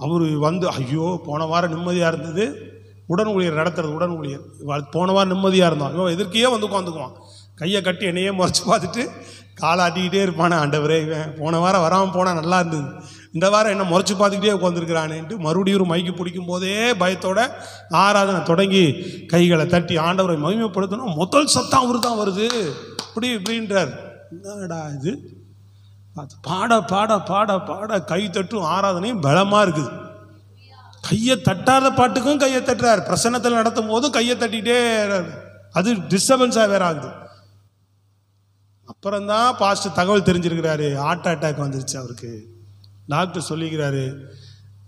அவர் வந்து ஐயோ போன வாரம் நிம்மதியாக இருந்தது, உடன் ஊழியர் நடத்துறது, உடன் ஊழியர் போன வாரம் நிம்மதியாக இருந்தான், ஐயோ எதிர்க்கையே வந்து உட்காந்துக்குவான், கையை கட்டி என்னையே முறைச்சி பார்த்துட்டு காலாட்டிக்கிட்டே இருப்பானே, ஆண்டவரே இவன் போன வாரம் வராமல் போனால் நல்லா இருந்தது, இந்த வாரம் என்ன முறைச்சி பார்த்துக்கிட்டே உட்காந்துருக்கிறானேன்ட்டு மறுபடியும் ஒரு மைக்கு பிடிக்கும் போதே பயத்தோட ஆராதனை தொடங்கி கைகளை தட்டி ஆண்டவரை மகிமைப்படுத்தணும். முதல் சத்தம் அவரு தான் வருது, இப்படின்றார். என்னடா இது, பாட பாட பாட பாட கை தட்டும் ஆராதனையும் பலமாக இருக்குது. கையை தட்டாத பாட்டுக்கும் கையை தட்டுறார், பிரசன்னத்தில் நடத்தும் போதும் கையை தட்டிகிட்டே, அது டிஸ்டர்பன்ஸாக வேற ஆகுது. அப்புறம்தான் பாஸ்டர் தகவல் தெரிஞ்சிருக்கிறாரு, ஹார்ட் அட்டாக் வந்துருச்சு அவருக்கு. டாக்டர் சொல்லிக்கிறாரு,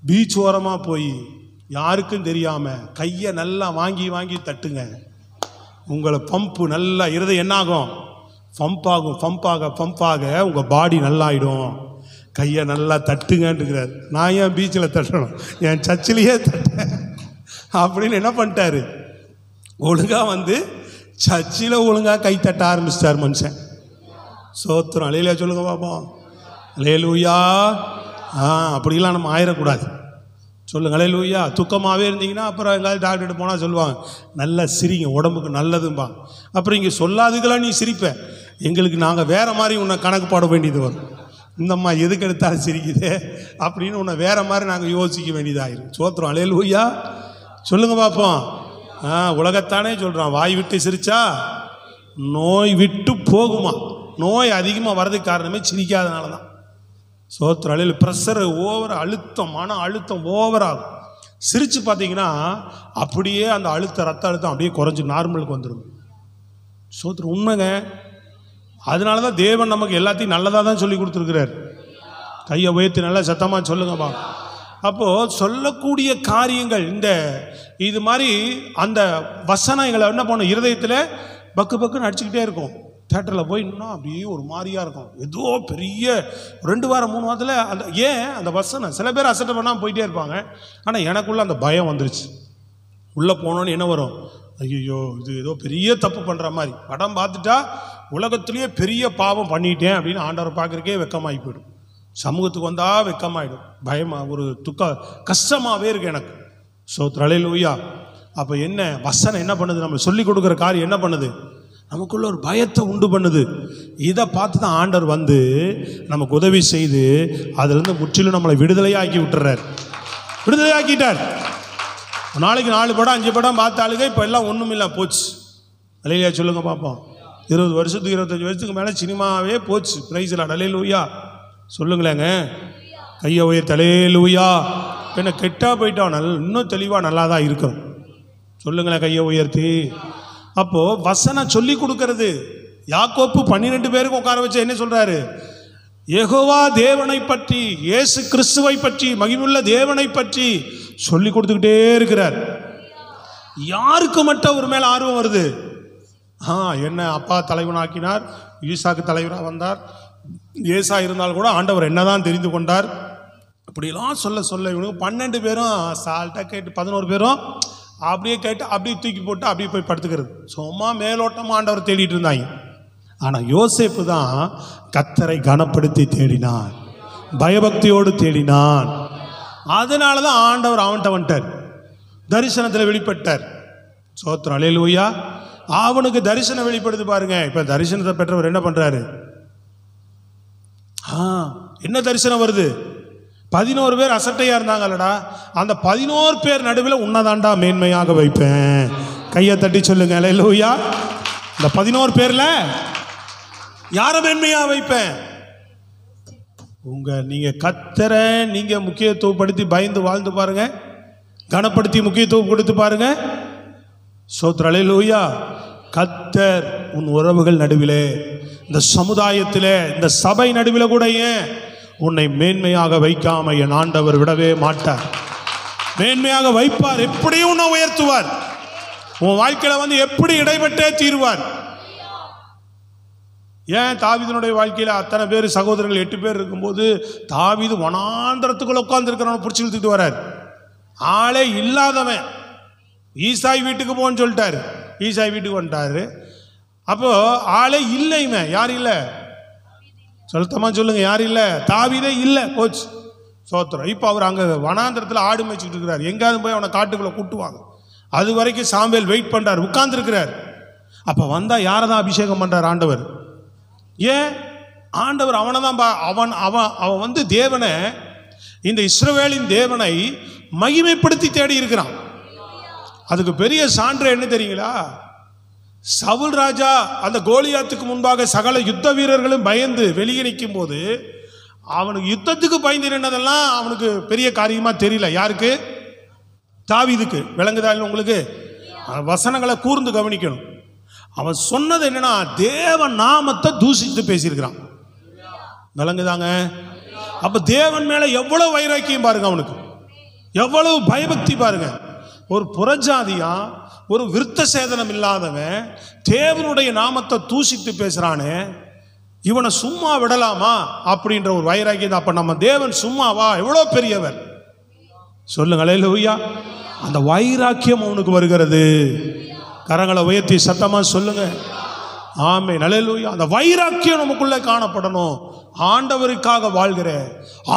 பீச் ஓரமாக போய் யாருக்கும் தெரியாமல் கையை நல்லா வாங்கி வாங்கி தட்டுங்க, உங்களை பம்பு நல்லா இருதயம் என்னாகும், பம்பாகும், பம்பாக உங்கள் பாடி நல்லாயிடும், கையை நல்லா தட்டுங்கன்னுக்கிறார். நான் ஏன் பீச்சில் தட்டணும், என் சர்ச்சிலேயே தட்டேன் அப்படின்னு என்ன பண்ணிட்டாரு, ஒழுங்காக வந்து சர்ச்சில் ஒழுங்காக கை தட்ட ஆரம்பிச்சிட்டார் மனுஷன். சோத்திரம், அலையில சொல்லுங்க பாப்போம், அலையலூயா. அப்படிலாம் நம்ம ஆயிடக்கூடாது. சொல்லுங்க அலையலூயா. துக்கமாகவே இருந்தீங்கன்னா அப்புறம் எங்காவது டாக்டர்கிட்ட போனால் சொல்லுவாங்க, நல்லா சிரிங்க, உடம்புக்கு நல்லதும்பா. அப்புறம் இங்கே சொல்லாதுக்கெல்லாம் நீ சிரிப்ப, எங்களுக்கு நாங்கள் வேறு மாதிரி உன்னை கணக்கு பாட வேண்டியது வரும். இந்தம்மா எதுக்கு எடுத்தாலும் சிரிக்குது அப்படின்னு உன்னை வேறு மாதிரி நாங்கள் யோசிக்க வேண்டியதாகிடும். சோத்திரம், அலையலூயா. சொல்லுங்க பார்ப்போம். உலகத்தானே சொல்கிறான், வாய் விட்டு சிரிச்சா நோய் விட்டு போகுமா. நோய் அதிகமாக வர்றதுக்கு காரணமே சிரிக்காதனால தான். சோத்திரம், அலையில் ப்ரெஷர் ஓவர், அழுத்தம், மன அழுத்தம் ஓவராகும். சிரித்து பார்த்தீங்கன்னா அப்படியே அந்த ரத்த அழுத்தம் அப்படியே குறைஞ்சி நார்மலுக்கு வந்துடும். சோத்திரம், உண்மைங்க. அதனால தான் தேவன் நமக்கு எல்லாத்தையும் நல்லதாக தான் சொல்லி கொடுத்துருக்கிறார். கையை உயர்த்தி நல்லா சத்தமாக சொல்லுங்கப்பா. அப்போது சொல்லக்கூடிய காரியங்கள் இது மாதிரி அந்த வசனம் எங்களை என்ன பண்ணும், இருதயத்தில் பக்கு பக்குன்னு அடிச்சுக்கிட்டே இருக்கும். தேட்டரில் போய் இன்னும் அப்படியே ஒரு மாதிரியாக இருக்கும், ஏதோ பெரிய 2 வாரம் 3 வாரத்தில் அந்த வசனம் சில பேர் அசட்டை பண்ணாமல் போயிட்டே இருப்பாங்க. ஆனால் எனக்குள்ளே அந்த பயம் வந்துருச்சு. உள்ளே போனோன்னு என்ன வரும், ஐயோ இது ஏதோ பெரிய தப்பு பண்ணுற மாதிரி, படம் பார்த்துட்டா உலகத்துலேயே பெரிய பாவம் பண்ணிட்டேன் அப்படின்னு ஆண்டவரை பார்க்குறக்கே வெக்கமாகி போயிடும். சமூகத்துக்கு வந்தால் வெக்கமாகிடும், பயமாக, ஒரு கஷ்டமாகவே இருக்குது எனக்கு. சோத்திரம், அல்லேலூயா. அப்போ என்ன வசனம் என்ன பண்ணுது, நம்ம சொல்லி கொடுக்குற காரியம் என்ன பண்ணுது, நமக்குள்ள ஒரு பயத்தை உண்டு பண்ணுது. இதை பார்த்து தான் ஆண்டவர் வந்து நமக்கு உதவி செய்து அதிலிருந்து முற்றிலும் நம்மளை விடுதலையாக்கி விட்டுறார். விடுதலையாக்கிட்டார். நாளைக்கு 4 படம் 5 படம் பார்த்தாளுங்க, இப்போ எல்லாம் ஒன்றும் இல்லை, போச்சு. அல்லேலூயா சொல்லுங்க பார்ப்போம். 20 வருஷத்துக்கு 25 வருஷத்துக்கு மேலே சினிமாவே போச்சு. பிரைஸ் லார்ட், அல்லேலூயா சொல்லுங்களேங்க. கையை உயர்த்தி அல்லேலூயா. என்ன கெட்டா போயிட்டோம், இன்னும் தெளிவாக நல்லா தான் இருக்கிறோம். சொல்லுங்களேன் கையை உயர்த்தி. அப்போது வசனம் சொல்லி கொடுக்கறது. யாக்கோப்பு 12 பேருக்கு உட்கார வச்சு என்ன சொல்கிறாரு, யெகோவா தேவனை பற்றி, இயேசு கிறிஸ்துவை பற்றி, மகிமுள்ள தேவனை பற்றி சொல்லி கொடுத்துக்கிட்டே இருக்கிறார். யாருக்கு மட்டும் ஒரு மேலே ஆர்வம் வருது, என்ன அப்பா தலைவனாக்கினார், ஈசாக்கு தலைவராக வந்தார், ஏசா இருந்தால் கூட ஆண்டவர் என்னதான் தெரிந்து கொண்டார், அப்படிலாம் சொல்ல சொல்ல இவனுக்கு 12 பேரும் சால்ட்டாக கேட்டு 11 பேரும் அப்படியே கேட்டு அப்படியே தூக்கி போட்டு அப்படியே போய் படுத்துக்கிறது. சும்மா மேலோட்டமாக ஆண்டவர் தேடிட்டு இருந்தாங்க. ஆனால் யோசேப்பு தான் கர்த்தரை கனப்படுத்தி தேடினான், பயபக்தியோடு தேடினான். அதனால தான் ஆண்டவர் அவன்கிட்ட வந்துட்டார், தரிசனத்தில் வெளிப்பட்டார். சோத்திரம், அல்லேலூயா. அவனுக்கு தரிசனம் வெளிப்படுது பாருங்க. இப்போ தரிசனத்தை பெற்றவர் என்ன பண்ணுறாரு, என்ன தரிசனம் வருது, 11 பேர் அசட்டையாக இருந்தாங்கல்லடா, அந்த 11 பேர் நடுவில் உன்னதாண்டா மேன்மையாக வைப்பேன். கையை தட்டி சொல்லுங்க அல்லேலூயா. இந்த 11 பேரில் யாரை மேன்மையாக வைப்பேன், நீங்கள் கர்த்தரை நீங்கள் முக்கியத்துவப்படுத்தி பயந்து வாழ்ந்து பாருங்க, கனப்படுத்தி முக்கியத்துவம் கொடுத்து பாருங்க. ஸ்தோத்திரம், அல்லேலூயா. கர்த்தர் உன் உறவுகள் நடுவிலே, இந்த சமுதாயத்திலே, இந்த சபை நடுவில் கூட ஏன் உன்னை மேன்மையாக வைக்காம என் ஆண்டவர் விடவே மாட்டார். மேன்மையாக வைப்பார், எப்படியும் உன்னை உயர்த்துவார். உன் வாழ்க்கையில வந்து எப்படி இடைப்பட்டே தீர்வார். ஏன் தாவீதுனுடைய வாழ்க்கையில் அத்தனை பேர் சகோதரர்கள் 8 பேர் இருக்கும்போது தாவீது வனாந்தரத்துக்குள்ள உட்கார்ந்து இருக்கிறவனை பிடிச்சி இழுத்துட்டு வர்றார். ஆளே இல்லாதவன் ஈசாய் வீட்டுக்கு போன்னு சொல்லிட்டாரு. ஈசாய் வீட்டுக்கு வந்துட்டாரு. அப்போ ஆளே இல்லைங்க. யார் இல்லை, சொல்லுமா சொல்லுங்க, யார் இல்லை, தாவீதே இல்லை, போச்சு. சோத்திரம். இப்போ அவர் அங்கே வனாந்திரத்தில் ஆடு மேய்ச்சிட்டு இருக்கிறார். எங்கேயாவது போய் அவனை காட்டுக்குள்ளே கூட்டுவாங்க. அது வரைக்கும் சாமுவேல் வெயிட் பண்ணுறார், உட்கார்ந்துருக்கிறார். அப்போ வந்தால் யாரை தான் அபிஷேகம் பண்ணுறார் ஆண்டவர்? ஏன் ஆண்டவர் அவனை தான் அவன் அவன் அவன் வந்து தேவனை, இந்த இஸ்ரவேலின் தேவனை மகிமைப்படுத்தி தேடி இருக்கிறான். அதுக்கு பெரிய சான்று என்ன தெரியுங்களா? சவுல் ராஜா அந்த கோலியாத்துக்கு முன்பாக சகல யுத்த வீரர்களும் பயந்து வெளியே நிற்கும் போது அவனுக்கு யுத்தத்துக்கு பயந்து நின்னதெல்லாம் அவனுக்கு பெரிய காரியமா தெரியல. யாருக்கு? தாவீதுக்கு. விளங்குதா உங்களுக்கு? வசனங்களை கூர்ந்து கவனிக்கணும். அவன் சொன்னது என்னன்னா, தேவன் நாமத்தை தூசித்து பேசியிருக்கிறான். விளங்குதாங்க? அப்ப தேவன் மேல எவ்வளவு வைராக்கியம் பாருங்க, அவனுக்கு எவ்வளவு பயபக்தி பாருங்க. ஒரு புறஜாதியா, ஒரு விருத்த சேதனம் இல்லாதவன் தேவனுடைய நாமத்தை தூசித்து பேசுறானே, இவனை சும்மா விடலாமா அப்படின்ற ஒரு வைராக்கியம். அப்ப நம்ம தேவன் சும்மாவா? எவ்வளவு பெரியவர் சொல்லுங்க. அல்லேலூயா. அந்த வைராக்கியம் அவனுக்கு வருகிறது. கரங்களை உயர்த்தி சத்தமா சொல்லுங்க ஆமென். அல்லேலூயா. அந்த வைராக்கியம் நமக்குள்ள காணப்படணும். ஆண்டவருக்காக வாழ்கிற,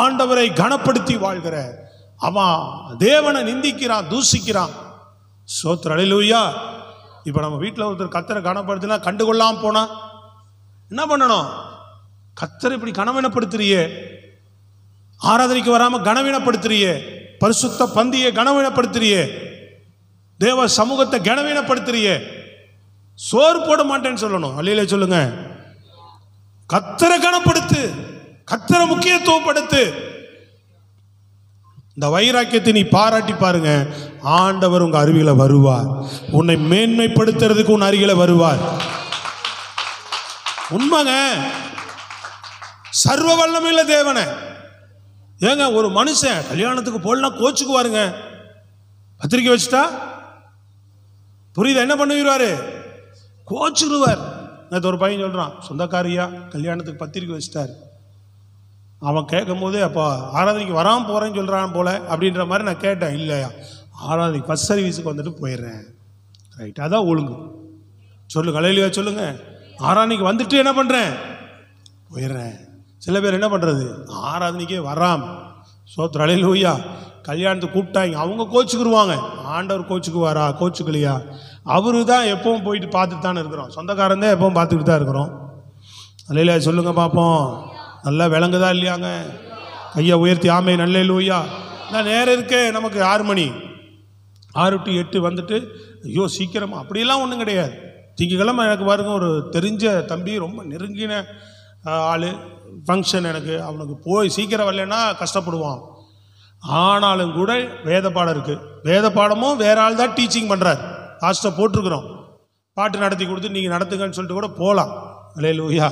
ஆண்டவரை கனப்படுத்தி வாழ்கிற, அவன் தேவனை நிந்திக்கிறான், தூசிக்கிறான். சோத்திரம். அல்லேலூயா. இப்போ நம்ம வீட்டில் ஒருத்தர் கர்த்தரை கனப்படுத்தினா கண்டுகொள்ளாம போனா என்ன பண்ணணும்? கர்த்தரை இப்படி கனவீனப்படுத்துறியே, ஆராதனைக்கு வராம கனவீனப்படுத்துறியே, பரிசுத்த பந்தியை கனவீனப்படுத்துறியே, தேவ சமூகத்தை கனவீனப்படுத்துறியே, சோறு போட மாட்டேன்னு சொல்லணும். அல்லேலூயா சொல்லுங்க. கர்த்தரை கனப்படுத்து, கர்த்தரை முக்கியத்துவப்படுத்து. இந்த வைராக்கியத்தை நீ பாராட்டி பாருங்க, ஆண்டவர் உங்க அருகில வருவார். உன்னை மேன்மைப்படுத்துறதுக்கு உன் அருகில வருவார். உண்மைங்க. சர்வ வல்லமையுள்ள தேவனை ஏங்க ஒரு மனுஷன் கல்யாணத்துக்கு போடலாம் கோச்சுக்குவாருங்க. பத்திரிக்கை வச்சுட்டா புரியுதா? என்ன பண்ணுவாரு? கோச்சுக்குவார். நேற்று ஒரு பையன் சொல்றான், சொந்தக்காரியா கல்யாணத்துக்கு பத்திரிக்கை வச்சுட்டாரு. அவன் கேட்கும் போது, அப்போ ஆராதனைக்கு வராமல் போகிறேன்னு சொல்கிறான் போல அப்படின்ற மாதிரி நான் கேட்டேன். இல்லையா, ஆராதனைக்கு ஃபஸ்ட் சர்வீஸுக்கு வந்துட்டு போயிடுறேன். ரைட், அதான் ஒழுங்கு. சொல்லுங்க. அல்லேலூயா சொல்லுங்க. ஆராதனைக்கு வந்துட்டு என்ன பண்ணுறேன்? போயிடுறேன். சில பேர் என்ன பண்ணுறது? ஆராதனைக்கே வராமல். சோத்திரம். அல்லேலூயா. கல்யாணத்துக்கு கூப்பிட்டாங்க, அவங்க கோச்சுக்குருவாங்க. ஆண்டவர் கோச்சுக்குவாரா? கோச்சுக்கலையா? அவரு தான் எப்பவும் போயிட்டு பார்த்துட்டு தானே இருக்கிறோம். சொந்தக்காரன் தான் எப்பவும் பார்த்துக்கிட்டு தான் இருக்கிறோம். அல்லேலூயா சொல்லுங்க பார்ப்போம். நல்லா விளங்குதா இல்லையாங்க? கையை உயர்த்தி ஆமென். அல்லேலூயா. நான் நேரம் இருக்கேன், நமக்கு 6 மணி 6 to 8 வந்துட்டு, ஐயோ சீக்கிரமா அப்படியெல்லாம் ஒன்றும் கிடையாது. திங்கக்கிழமை எனக்கு பாருங்க, ஒரு தெரிஞ்ச தம்பி, ரொம்ப நெருங்கின ஆள், ஃபங்க்ஷன் எனக்கு. அவனுக்கு போய் சீக்கிரம் வரலன்னா கஷ்டப்படுவான். ஆனாலும் கூட வேத பாடம் இருக்குது. வேத பாடமும் வேற ஆள் தான் டீச்சிங் பண்ணுறார். காஸ்ட்டை போட்டிருக்கிறோம். பாட்டு நடத்தி கொடுத்து நீங்கள் நடத்துங்கன்னு சொல்லிட்டு கூட போகலாம். அல்லேலூயா.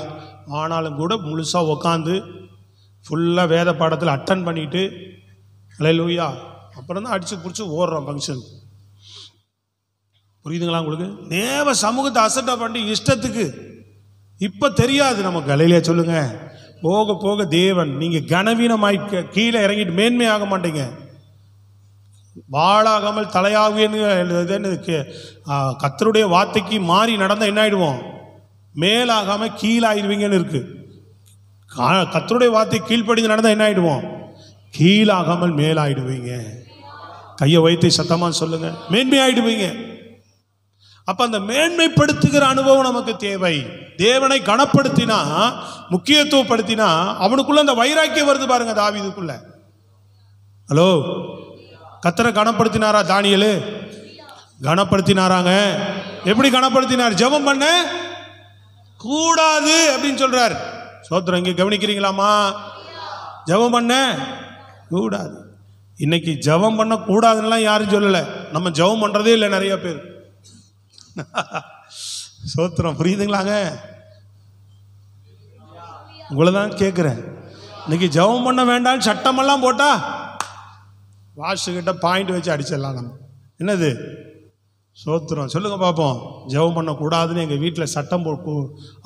ஆனாலும் கூட முழுசாக உக்காந்து ஃபுல்லாக வேத பாடத்தில் அட்டன் பண்ணிட்டு, அல்லேலூயா, அப்புறம் தான் அடித்து பிடிச்சி ஓடுறோம் ஃபங்க்ஷன். புரியுதுங்களா உங்களுக்கு? தேவ சமூகத்தை அசட்டை பண்ணி இஷ்டத்துக்கு இப்போ தெரியாது நமக்கு. அல்லேலூயா சொல்லுங்க. போக போக தேவன், நீங்கள் கனவீனமாய் கீழே இறங்கிட்டு மேன்மையாக மாட்டீங்க. வாழாகாமல் தலையாகுன்னு கர்த்தருடைய வார்த்தைக்கு மாறி நடந்தால் என்ன ஆயிடுவோம்? மேலாகாமல் கீழாயிருவீங்கன்னு இருக்கு. கர்த்தருடைய வார்த்தை கீழ்ப்படிந்து நடந்தால் என்ன ஆயிடுவோம்? கீழாகாமல் மேலாயிடுவீங்க. கையை வைத்து சத்தமாக சொல்லுங்க, மேன்மையாயிடுவீங்க. அப்ப அந்த மேன்மைப்படுத்துகிற அனுபவம் நமக்கு தேவை. தேவனை கனப்படுத்தினா, முக்கியத்துவப்படுத்தினா அவனுக்குள்ள அந்த வைராக்கியம் வருது பாருங்க. தாவீதுக்குள்ள. ஹலோ, கர்த்தரை கனப்படுத்தினாரா தானியேல்? கனப்படுத்தினாராங்க. எப்படி கனப்படுத்தினார்? ஜெபம் பண்ண கூடாது அப்படின்னு சொல்றார். சோத்திரம். இங்க கவனிக்கிறீங்களாமா? ஜெபம் பண்ண கூடாது. இன்னைக்கு ஜெபம் பண்ண கூடாதுன்னா யாரும் சொல்லலை. நம்ம ஜெபம் பண்றதே இல்லை நிறைய பேர். சோத்திரம். புரியுதுங்களாங்க? உங்களை தான் கேட்குறேன். இன்னைக்கு ஜெபம் பண்ண வேண்டாம் சட்டமெல்லாம் போட்டா வாஷுக்கிட்ட பாயிண்ட் வச்சு அடிச்சிடலாம் நம்ம. என்னது? சோத்திரம். சொல்லுங்க பார்ப்போம். ஜெபம் பண்ணக்கூடாதுன்னு எங்கள் வீட்டில் சட்டம் போட்டு,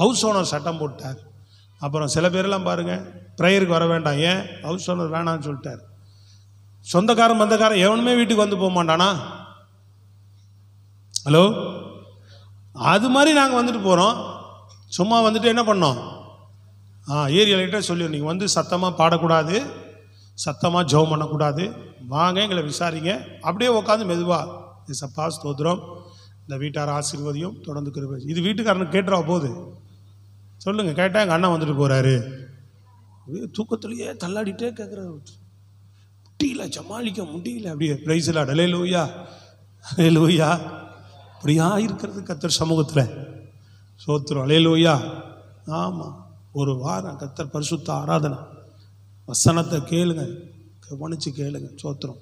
ஹவுஸ் ஓனர் சட்டம் போட்டார். அப்புறம் சில பேரெல்லாம் பாருங்கள், ப்ரேயருக்கு வர வேண்டாம். ஏன்? ஹவுஸ் ஓனர் வேணான்னு சொல்லிட்டார். சொந்தக்காரன் பந்தக்காரன் எவனுமே வீட்டுக்கு வந்து போக மாட்டானா? ஹலோ, அது மாதிரி நாங்கள் வந்துட்டு போகிறோம். சும்மா வந்துட்டு என்ன பண்ணோம்? ஏரியா லைட்டாக சொல்லி, நீங்கள் வந்து சத்தமாக பாடக்கூடாது, சத்தமாக ஜெபம் பண்ணக்கூடாது. வாங்க எங்களை விசாரிங்க. அப்படியே உட்காந்து மெதுவாக ஏசப்பா ஸ்தோத்திரம், இந்த வீட்டார் ஆசீர்வதியும் தொடர்ந்து கிருபை. இது வீட்டுக்காரனுக்கு கேட்டுறா போகுது சொல்லுங்கள். கேட்டால் எங்கள் அண்ணன் வந்துட்டு போகிறாரு. தூக்கத்துலேயே தள்ளாடிட்டே கேட்குறாரு. முடியல, சமாளிக்க முடியல. அப்படியே பிரைஸ்ல அல்லேலூயா அல்லேலூயா. அப்படியா இருக்கிறது கர்த்தர் சமூகத்தில். ஸ்தோத்திரம் அல்லேலூயா. ஆமாம், ஒரு வாரம் கர்த்தர் பரிசுத்த ஆராதனை, வசனத்தை கேளுங்க, கவனிச்சு கேளுங்க. ஸ்தோத்திரம்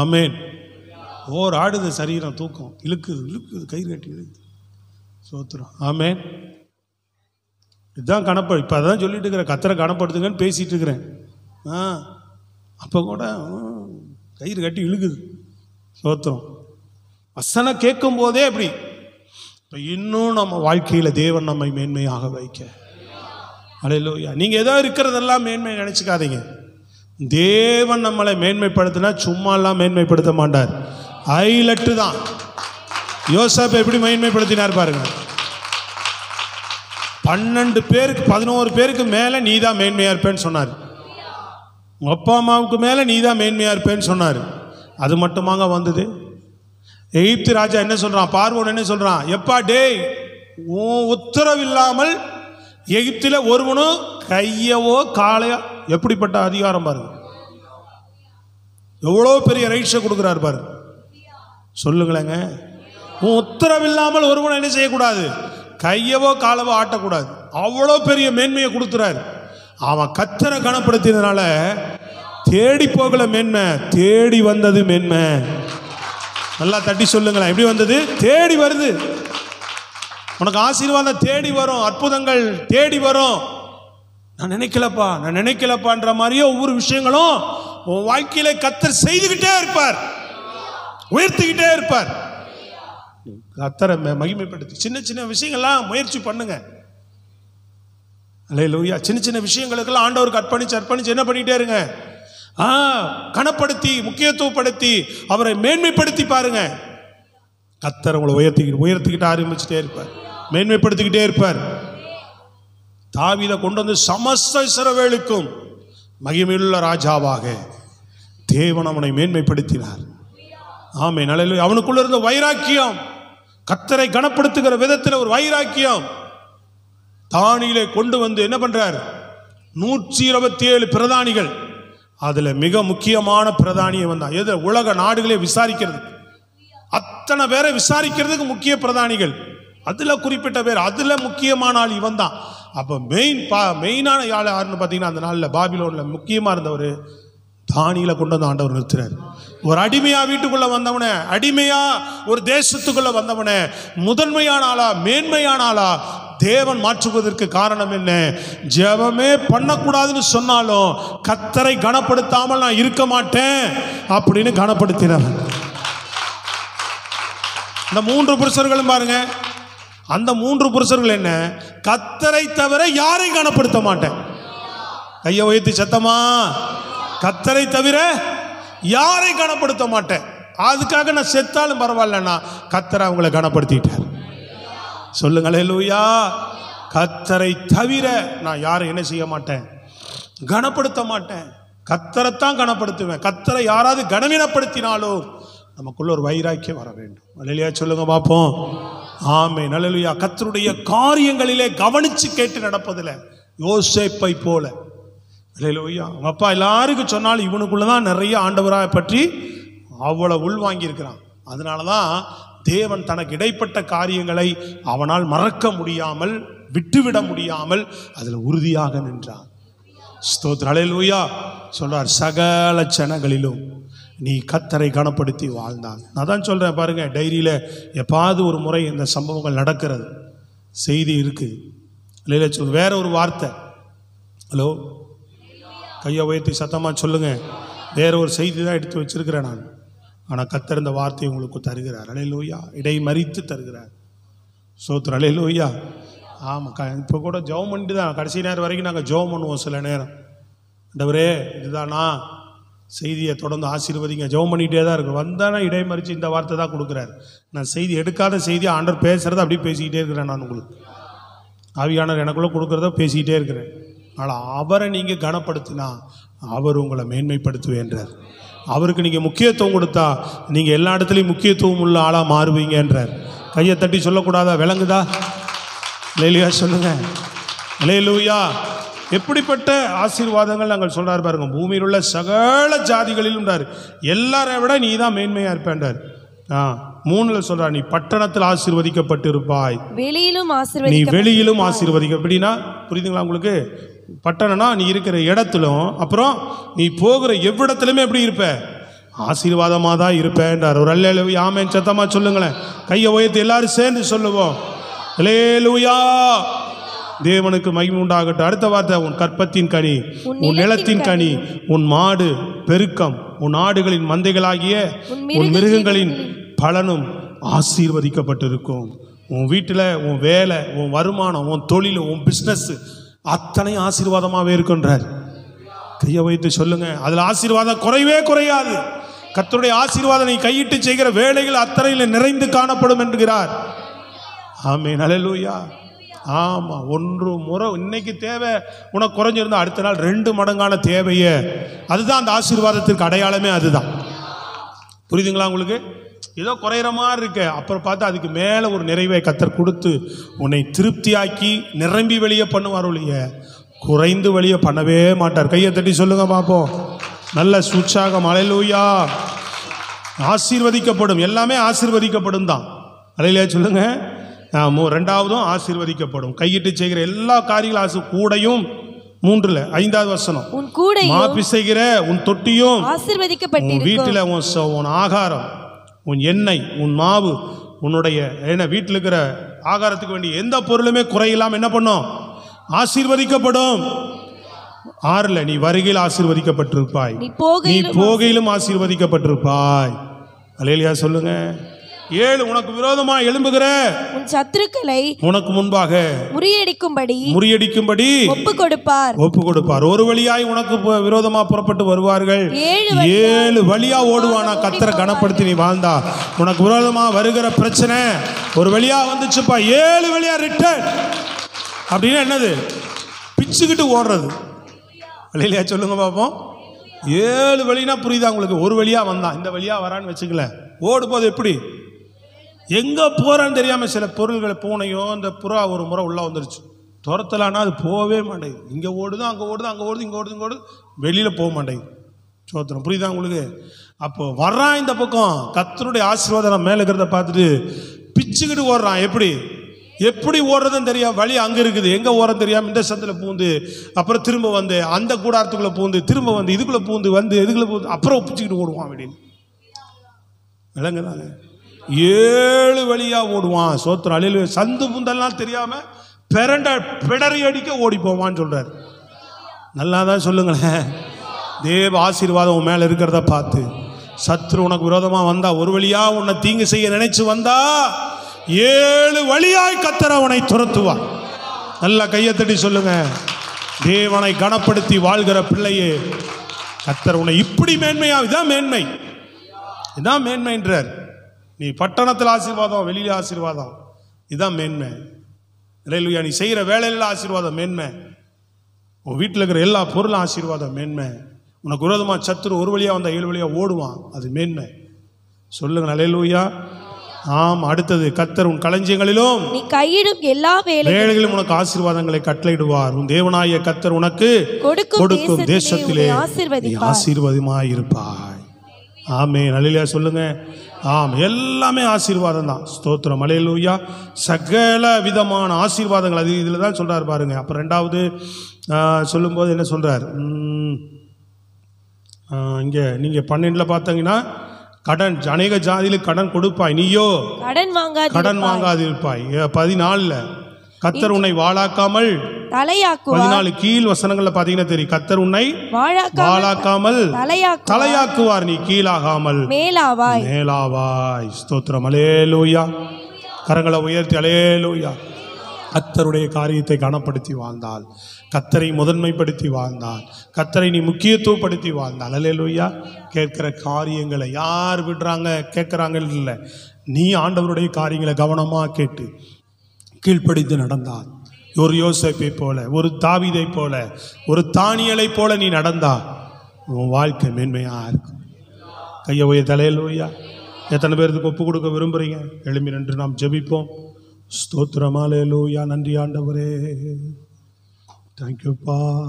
ஆமென். ஓர் ஆடுது சரீரம், தூக்கம் இழுக்குது இழுக்குது, கயிறு கட்டி இழுக்குது. ஸ்தோத்திரம் ஆமென். இதுதான் கணப்படு. இப்போ அதான் சொல்லிட்டு இருக்கிறேன், கர்த்தரை கணப்படுத்துங்கன்னு பேசிகிட்டு இருக்கிறேன். அப்போ கூட கயிறு கட்டி இழுக்குது. ஸ்தோத்திரம். வசனம் கேட்கும் போதே அப்படி. இப்போ இன்னும் நம்ம வாழ்க்கையில் தேவன் நம்மை மேன்மையாக வைக்க. அல்லேலூயா. நீங்கள் ஏதோ இருக்கிறதெல்லாம் மேன்மை நினச்சிக்காதீங்க. தேவன் நம்மளை மேன்மைப்படுத்தினா சும்மாலாம் மேன்மைப்படுத்த மாட்டார், ஹைலட்டு தான். யோசேப்பு எப்படி மேன்மைப்படுத்தினார் பாருங்க. 12 பேருக்கு 11 பேருக்கு மேலே நீ தான் மேன்மையாக இருப்பேன்னு சொன்னார். உங்கள் அப்பா அம்மாவுக்கு மேலே நீ தான் மேன்மையாக இருப்பேன்னு சொன்னார். அது மட்டுமாங்க வந்தது. எகிப்து ராஜா என்ன சொல்கிறான், பார்வோன் என்ன சொல்கிறான், எப்பா டேய் உன் உத்தரவு இல்லாமல் எகிப்தில் ஒருவனும் கையவோ காலையோ. எப்படிப்பட்ட அதிகாரம் பாருங்க, எவ்வளோ பெரிய ரைட்ஸை கொடுக்குறாரு பாருங்க. சொல்லுங்களேங்க, உன் உத்தரவு இல்லாமல் ஒருவனும் என்ன செய்யக்கூடாது, கையவோ காலவோ ஆட்டக்கூடாது. அவ்வளோ பெரிய மேன்மையை கொடுத்துறாரு. அவன் கர்த்தரை கனப்படுத்தினால தேடி போகல மேன்மை, தேடி வந்தது மேன்மை. நல்லா தட்டி சொல்லுங்களேன், எப்படி வந்தது? தேடி வருது. உனக்கு ஆசீர்வாதம் தேடி வரும், அற்புதங்கள் தேடி வரும். நான் நினைக்கலப்பான்ற மாதிரியே ஒவ்வொரு விஷயங்களும் உன் வாழ்க்கையில கர்த்தர் செய்துகிட்டே இருப்பார், உயர்த்திக்கிட்டே இருப்பார். கர்த்தரை மகிமைப்படுத்தி சின்ன சின்ன விஷயங்கள்லாம் முயற்சி பண்ணுங்க. அல்லேலூயா. சின்ன சின்ன விஷயங்களுக்கெல்லாம் ஆண்டவருக்கு அர்ப்பணிச்சு என்ன பண்ணிட்டே இருங்க, கனப்படுத்தி முக்கியத்துவப்படுத்தி அவரை மேன்மைப்படுத்தி பாருங்க. கர்த்தர் உங்களை உயர்த்திக்கிட்டு ஆரம்பிச்சுட்டே இருப்பார், மேன்மைப்படுத்திக்கிட்டே இருப்பார். தாவீதை கொண்டு வந்து சமஸ்த இஸ்ரவேலுக்கும் மகிமையுள்ள ராஜாவாக தேவன் அவனை மேன்மைப்படுத்தினார். ஆமென் அல்லேலூயா. அவனுக்குள்ள இருந்த வைராக்கியம், கர்த்தரை கனப்படுத்துகிற விதத்தில் ஒரு வைராக்கியம் தானியிலே கொண்டு வந்து என்ன பண்றார், 127 பிரதானிகள். அதுல மிக முக்கியமான பிரதானியை வந்தான். எது? உலக நாடுகளே விசாரிக்கிறது, அத்தனை பேரை விசாரிக்கிறதுக்கு முக்கிய பிரதானிகள். அதுல குறிப்பிட்ட பேர், அதுல முக்கியமான ஆள் இவன் தான். அப்ப மெயினான ஆள் யாருன்னு பார்த்தீங்கன்னா, அந்த நாளில் பாபிலோன்ல முக்கியமா இருந்தவர் தானியில கொண்டு வந்து ஆண்டவர் நிறுத்துறார். ஒரு அடிமையா வீட்டுக்குள்ள வந்தவன, அடிமையா ஒரு தேசத்துக்குள்ள வந்தவன முதன்மையான ஆளா மேன்மையான ஆளா தேவன் மாற்றுவதற்கு காரணம் என்ன? ஜெபமே பண்ணக்கூடாதுன்னு சொன்னாலும் கர்த்தரை கனப்படுத்தாமல் நான் இருக்க மாட்டேன் அப்படின்னு கனப்படுத்தினவன். இந்த 3 புருஷர்களும் பாருங்க, அந்த 3 புருஷர்கள் என்ன, கர்த்தரை தவிர யாரையும் கனப்படுத்த மாட்டேன். கையை உயர்த்தி சத்தமா, கர்த்தரை தவிர யாரை கனப்படுத்த மாட்டேன். அதுக்காக நான் செத்தாலும் பரவாயில்லன்னா கர்த்தரை அவங்களை கனப்படுத்திட்டார். சொல்லுங்க அல்லேலூயா. கர்த்தரை தவிர நான் யாரை என்ன செய்ய மாட்டேன், கனப்படுத்த மாட்டேன். கர்த்தரைத்தான் கனப்படுத்துவேன். கர்த்தரை யாராவது கனவீனப்படுத்தினாலும் நமக்குள்ள ஒரு வைராக்கியம் வர வேண்டும். அல்லேலூயா சொல்லுங்க பார்ப்போம். ஆமென் அல்லேலூயா. கர்த்தருடைய காரியங்களிலே கவனிச்சு கேட்டு நடப்பதில் யோசேப்பை போல. அல்லேலூயா. அவங்க அப்பா எல்லாருக்கும் சொன்னாலும் இவனுக்குள்ளதான் நிறைய ஆண்டவராக பற்றி அவ்வளவு உள்வாங்கி இருக்கிறான். அதனாலதான் தேவன் தனக்கு இடைப்பட்ட காரியங்களை அவனால் மறக்க முடியாமல், விட்டுவிட முடியாமல் அதில் உறுதியாக நின்றான். ஸ்தோத்திரம் அல்லேலூயா. சொல்றார், சகல ஜனங்களிலும் நீ கர்த்தரை கனப்படுத்தி வாழ்ந்தான். நான் தான் சொல்றேன் பாருங்க, டைரியில எப்பாவது ஒரு முறை இந்த சம்பவங்கள் நடக்கிறது, செய்தி இருக்கு. இல்லையா சொல்லுங்க. வேற ஒரு வார்த்தை, ஹலோ கையை உயர்த்தி சத்தமா சொல்லுங்க. வேற ஒரு செய்தி தான் எடுத்து வச்சிருக்கிறேன் நான். ஆனால் கர்த்தர் இந்த வார்த்தையை உங்களுக்கு தருகிறார். அல்லேலூயா. இடைமறித்து தருகிறார். ஸ்தோத்திரம் அல்லேலூயா. ஆமாம், இப்போ கூட ஜெபம் பண்ணிட்டு தான் கடைசி நேரம் வரைக்கும் நாங்கள் ஜெபம் பண்ணுவோம். சில நேரம் ஆண்டவரே இதுதானா செய்தியை தொடர்ந்து ஆசீர்வதிங்க, ஜெபம் பண்ணிகிட்டே தான் இருக்கும். வந்தானா இடைமறித்து இந்த வார்த்தை தான் கொடுக்குறாரு. நான் செய்தி எடுக்காத செய்தியை ஆண்டவர் பேசுகிறத அப்படியே பேசிக்கிட்டே இருக்கிறேன். நான் உங்களுக்கு ஆவியானவர் எனக்குள்ளே கொடுக்குறத பேசிக்கிட்டே இருக்கிறேன். ஆனால் அவரை நீங்கள் கனப்படுத்தினா அவர் உங்களை மேன்மைப்படுத்துவேன்றார். அவருக்கு நீங்கள் முக்கியத்துவம் கொடுத்தா நீங்கள் எல்லா இடத்துலையும் முக்கியத்துவம் உள்ள ஆளாக மாறுவீங்கன்றார். கையை தட்டி சொல்லக்கூடாதா? விளங்குதா? அல்லேலூயா சொல்லுங்க. அல்லேலூயா. எப்படிப்பட்ட ஆசீர்வாதங்கள் நாங்கள் சொல்றாரு பாருங்க. பூமியில் உள்ள சகல ஜாதிகளிலும் எல்லாரை விட நீ தான் மேன்மையா இருப்பேன்றார். 3 சொல்றார், நீ பட்டணத்தில் ஆசீர்வதிக்கப்பட்டு இருப்பாய், நீ வெளியிலும் ஆசீர்வதிக்க. அப்படின்னா புரியுதுங்களா உங்களுக்கு? பட்டணம்னா நீ இருக்கிற இடத்திலும், அப்புறம் நீ போகிற எவ்விடத்திலுமே எப்படி இருப்ப? ஆசீர்வாதமாக தான் இருப்பேன்றார். ஒரு அல்லேலூயா ஆமென் சத்தமா சொல்லுங்களேன். கையை உயர்த்தி எல்லாரும் சேர்ந்து சொல்லுவோம், அல்லேலூயா. தேவனுக்கு மகிமை உண்டாகட்டும். அடுத்த வார்த்தை, உன் கற்பத்தின் கனி, உன் நிலத்தின் கனி, உன் மாடு பெருக்கம், உன் ஆடுகளின் மந்தைகளாகிய உன் மிருகங்களின் பலனும் ஆசீர்வதிக்கப்பட்டிருக்கும். உன் வீட்டில் உன் வேலை, உன் வருமானம், உன் தொழில், உன் பிஸ்னஸ் அத்தனை ஆசீர்வாதமாகவே இருக்குன்றார். கையை வைத்து சொல்லுங்க, அதில் ஆசீர்வாதம் குறைவே குறையாது. கர்த்தருடைய ஆசீர்வாதம் நீ கையிட்டு செய்கிற வேலைகள் அத்தனையில் நிறைந்து காணப்படும் என்கிறார். ஆமென் அல்லேலூயா. ஆமாம், 1 முறை இன்னைக்கு தேவை உனக்கு குறைஞ்சிருந்தா அடுத்த நாள் 2 மடங்கான தேவையே. அதுதான் அந்த ஆசீர்வாதத்திற்கு அடையாளமே. அதுதான். புரியுதுங்களா உங்களுக்கு? ஏதோ குறையிற மாதிரி இருக்க, அப்புறம் பார்த்தா அதுக்கு மேலே ஒரு நிறைவை கர்த்தர் கொடுத்து உன்னை திருப்தியாக்கி நிரம்பி வெளியே பண்ணுவார் ஒழிய குறைந்து வெளியே பண்ணவே மாட்டார். கையை தட்டி சொல்லுங்க பார்ப்போம். நல்ல உற்சாகம். அல்லேலூயா. ஆசீர்வதிக்கப்படும், எல்லாமே ஆசீர்வதிக்கப்படும் தான். அல்லேலூயா சொல்லுங்க. 2வதும் ஆசீர்வதிக்கப்படும். கையிட்டு செய்கிற எல்லா காரியங்களும் கூடையும் 3 5வது வசனம், உன் கூடையும் மாப்பி செய்கிற உன் தொட்டியும் ஆசீர்வதிக்கப்பட்டிருக்கும். வீட்டில் உன் ஆகாரம், உன் எண்ணெய், உன் மாவு, உன்னுடைய என்ன வீட்டில் இருக்கிற ஆகாரத்துக்கு வேண்டிய எந்த பொருளுமே குறையில்லாம என்ன பண்ணும்? ஆசீர்வதிக்கப்படும். 6 நீ வருகையில் ஆசீர்வதிக்கப்பட்டிருப்பாய், நீ போகையிலும் ஆசீர்வதிக்கப்பட்டிருப்பாய். அல்லேலூயா சொல்லுங்க. 7 உனக்கு விரோதமா எழும்புகிற உன் சத்துருக்களை உனக்கு முன்பாக முறியடிக்கும்படி ஒப்பு கொடுப்பார். ஒரு வழியாய் உனக்கு விரோதமா புறப்பட்டு வருவார்கள், 7 வழியா ஓடுவானா. கர்த்தரை கனப்படுத்தி நீ வாழ்ந்தா உனக்கு விரோதமா வருகிற பிரச்சனை ஒரு வழியா வந்துச்சுப்பா, 7 வழியா ரிட்டர்ன். அப்படின்னா என்னது? பிச்சுக்கிட்டு ஓடுறது. இல்லையா சொல்லுங்க பாப்போம். 7 வழினா புரியுதா உங்களுக்கு? ஒரு வழியா வந்தான், இந்த வழியா வரான்னு வச்சுக்கல, ஓடு போது எப்படி எங்க போறான்னு தெரியாம சில பொருள்களை, பூனையோ இந்த புறா ஒரு முறை உள்ள வந்துருச்சு, துரத்தலான்னா அது போகவே மாட்டேங்குது. இங்க ஓடுது, அங்க ஓடுது, அங்க ஓடுது, இங்க ஓடுது, இங்க ஓடுது, வெளியில போக மாட்டேங்குது. சோத்திரம். புரியுதா உங்களுக்கு? அப்போ வர்றான் இந்த பக்கம், கர்த்தருடைய ஆசீர்வாதம் மேல இருக்கிறத பார்த்துட்டு பிச்சுக்கிட்டு ஓடுறான். எப்படி ஓடுறதுன்னு தெரியாம, வழி அங்க இருக்குது, எங்க ஓடுறது தெரியாம இந்த சந்தில பூந்து, அப்புறம் திரும்ப வந்து அந்த கூடாரத்துக்குள்ள பூந்து, திரும்ப வந்து இதுக்குள்ள பூந்து, வந்து இதுக்குள்ள பூந்து, அப்புறம் பிச்சுக்கிட்டு ஓடுவான் அப்படின்னு. விளங்குதாங்க? 7 வழியா ஓடுவான். சோத்திரம். அல்லேலூயா. சந்து புந்தெல்லாம் தெரியாம பிடறி அடிக்க ஓடி போவான்னு சொல்றாரு. நல்லா தான் சொல்லுங்களேன். தேவ ஆசீர்வாதம் உன் மேல இருக்கிறத பார்த்து சத்ரு உனக்கு விரோதமா வந்தா, ஒரு வழியா உன்னை தீங்கு செய்ய நினைச்சு வந்தா, 7 வழியாய் கர்த்தர் அவனை துரத்துவார். நல்லா கையை தட்டி சொல்லுங்க. தேவனை கனப்படுத்தி வாழ்கிற பிள்ளையே, கர்த்தர் உன்னை இப்படி மேன்மையா, இதான் மேன்மை, இதான் மேன்மைன்றார். நீ பட்டணத்தில் ஆசீர்வாதம், வெளியில ஆசீர்வாதம், இதுதான் மேன்மை. அல்லேலூயா. நீ செய்கிற வேலையில ஆசீர்வாதம் மேன்மை, உன் வீட்டில் இருக்கிற எல்லா பொருளும் ஆசீர்வாதம் மேன்மை. உனக்கு விரோதமா சத்துரு ஒரு வழியா வந்தா 7 வழியா ஓடுவான், அது மேன்மை. சொல்லுங்க அல்லேலூயா. ஆம். அடுத்தது, கர்த்தர் உன் களஞ்சியங்களிலும் நீ கையிடும் எல்லா வேலைகளிலும் உனக்கு ஆசீர்வாதங்களை கட்டளையிடுவார். உன் தேவனாகிய கர்த்தர் உனக்கு கொடுக்கும் தேசத்திலே ஆசீர்வாதமாய் இருப்பாய். ஆமென். அல்லேலூயா சொல்லுங்க. ஆம், எல்லாமே ஆசீர்வாதம் தான். ஸ்தோத்திரம். அல்லேலூயா. சகல விதமான ஆசீர்வாதங்கள் அது இதில் தான் சொல்றாரு பாருங்க. அப்புறம் 2வது சொல்லும்போது என்ன சொல்றார்? இங்கே நீங்கள் 12 பார்த்தீங்கன்னா, கடன், அநேக ஜாதியில் கடன் கொடுப்பாய், நீயோ கடன் வாங்காதிருப்பாய். 14 கர்த்தர் உன்னை வாளாக்காமல் தலையாக்குவார். 14 கீழ் வசனங்கள்ல பாத்தீங்கன்னா தெரியும், கர்த்தர் உன்னை வாளாக்காமல் தலையாக்குவார், நீ கீழாகாமல் மேலாவாய். ஸ்தோத்திரம். அல்லேலூயா. கரங்களை உயர்த்தி அல்லேலூயா. கர்த்தருடைய காரியத்தை கனப்படுத்தி வாழ்ந்தால், கர்த்தரை முதன்மைப்படுத்தி வாழ்ந்தால், கர்த்தரை நீ முக்கியத்துவப்படுத்தி வாழ்ந்தால், அல்லேலூயா, கேட்கிற காரியங்களை யார் விடுறாங்க கேட்குறாங்க இல்லை, நீ ஆண்டவருடைய காரியங்களை கவனமாக கேட்டு கீழ்ப்படிந்து நடந்தால், ஒரு யோசேப்பை போல, ஒரு தாவீதை போல, ஒரு தானியலை போல நீ நடந்தா, உன் வாழ்க்கை மேன்மையாக இருக்கும். கையை உய தலையிலூயா. எத்தனை பேருக்கு ஒப்பு கொடுக்க விரும்புகிறீங்க? எழும்பி நின்று நாம் ஜெபிப்போம். ஸ்தோத்திரம். அல்லேலூயா. நன்றி ஆண்டவரே. தேங்க்யூப்பா.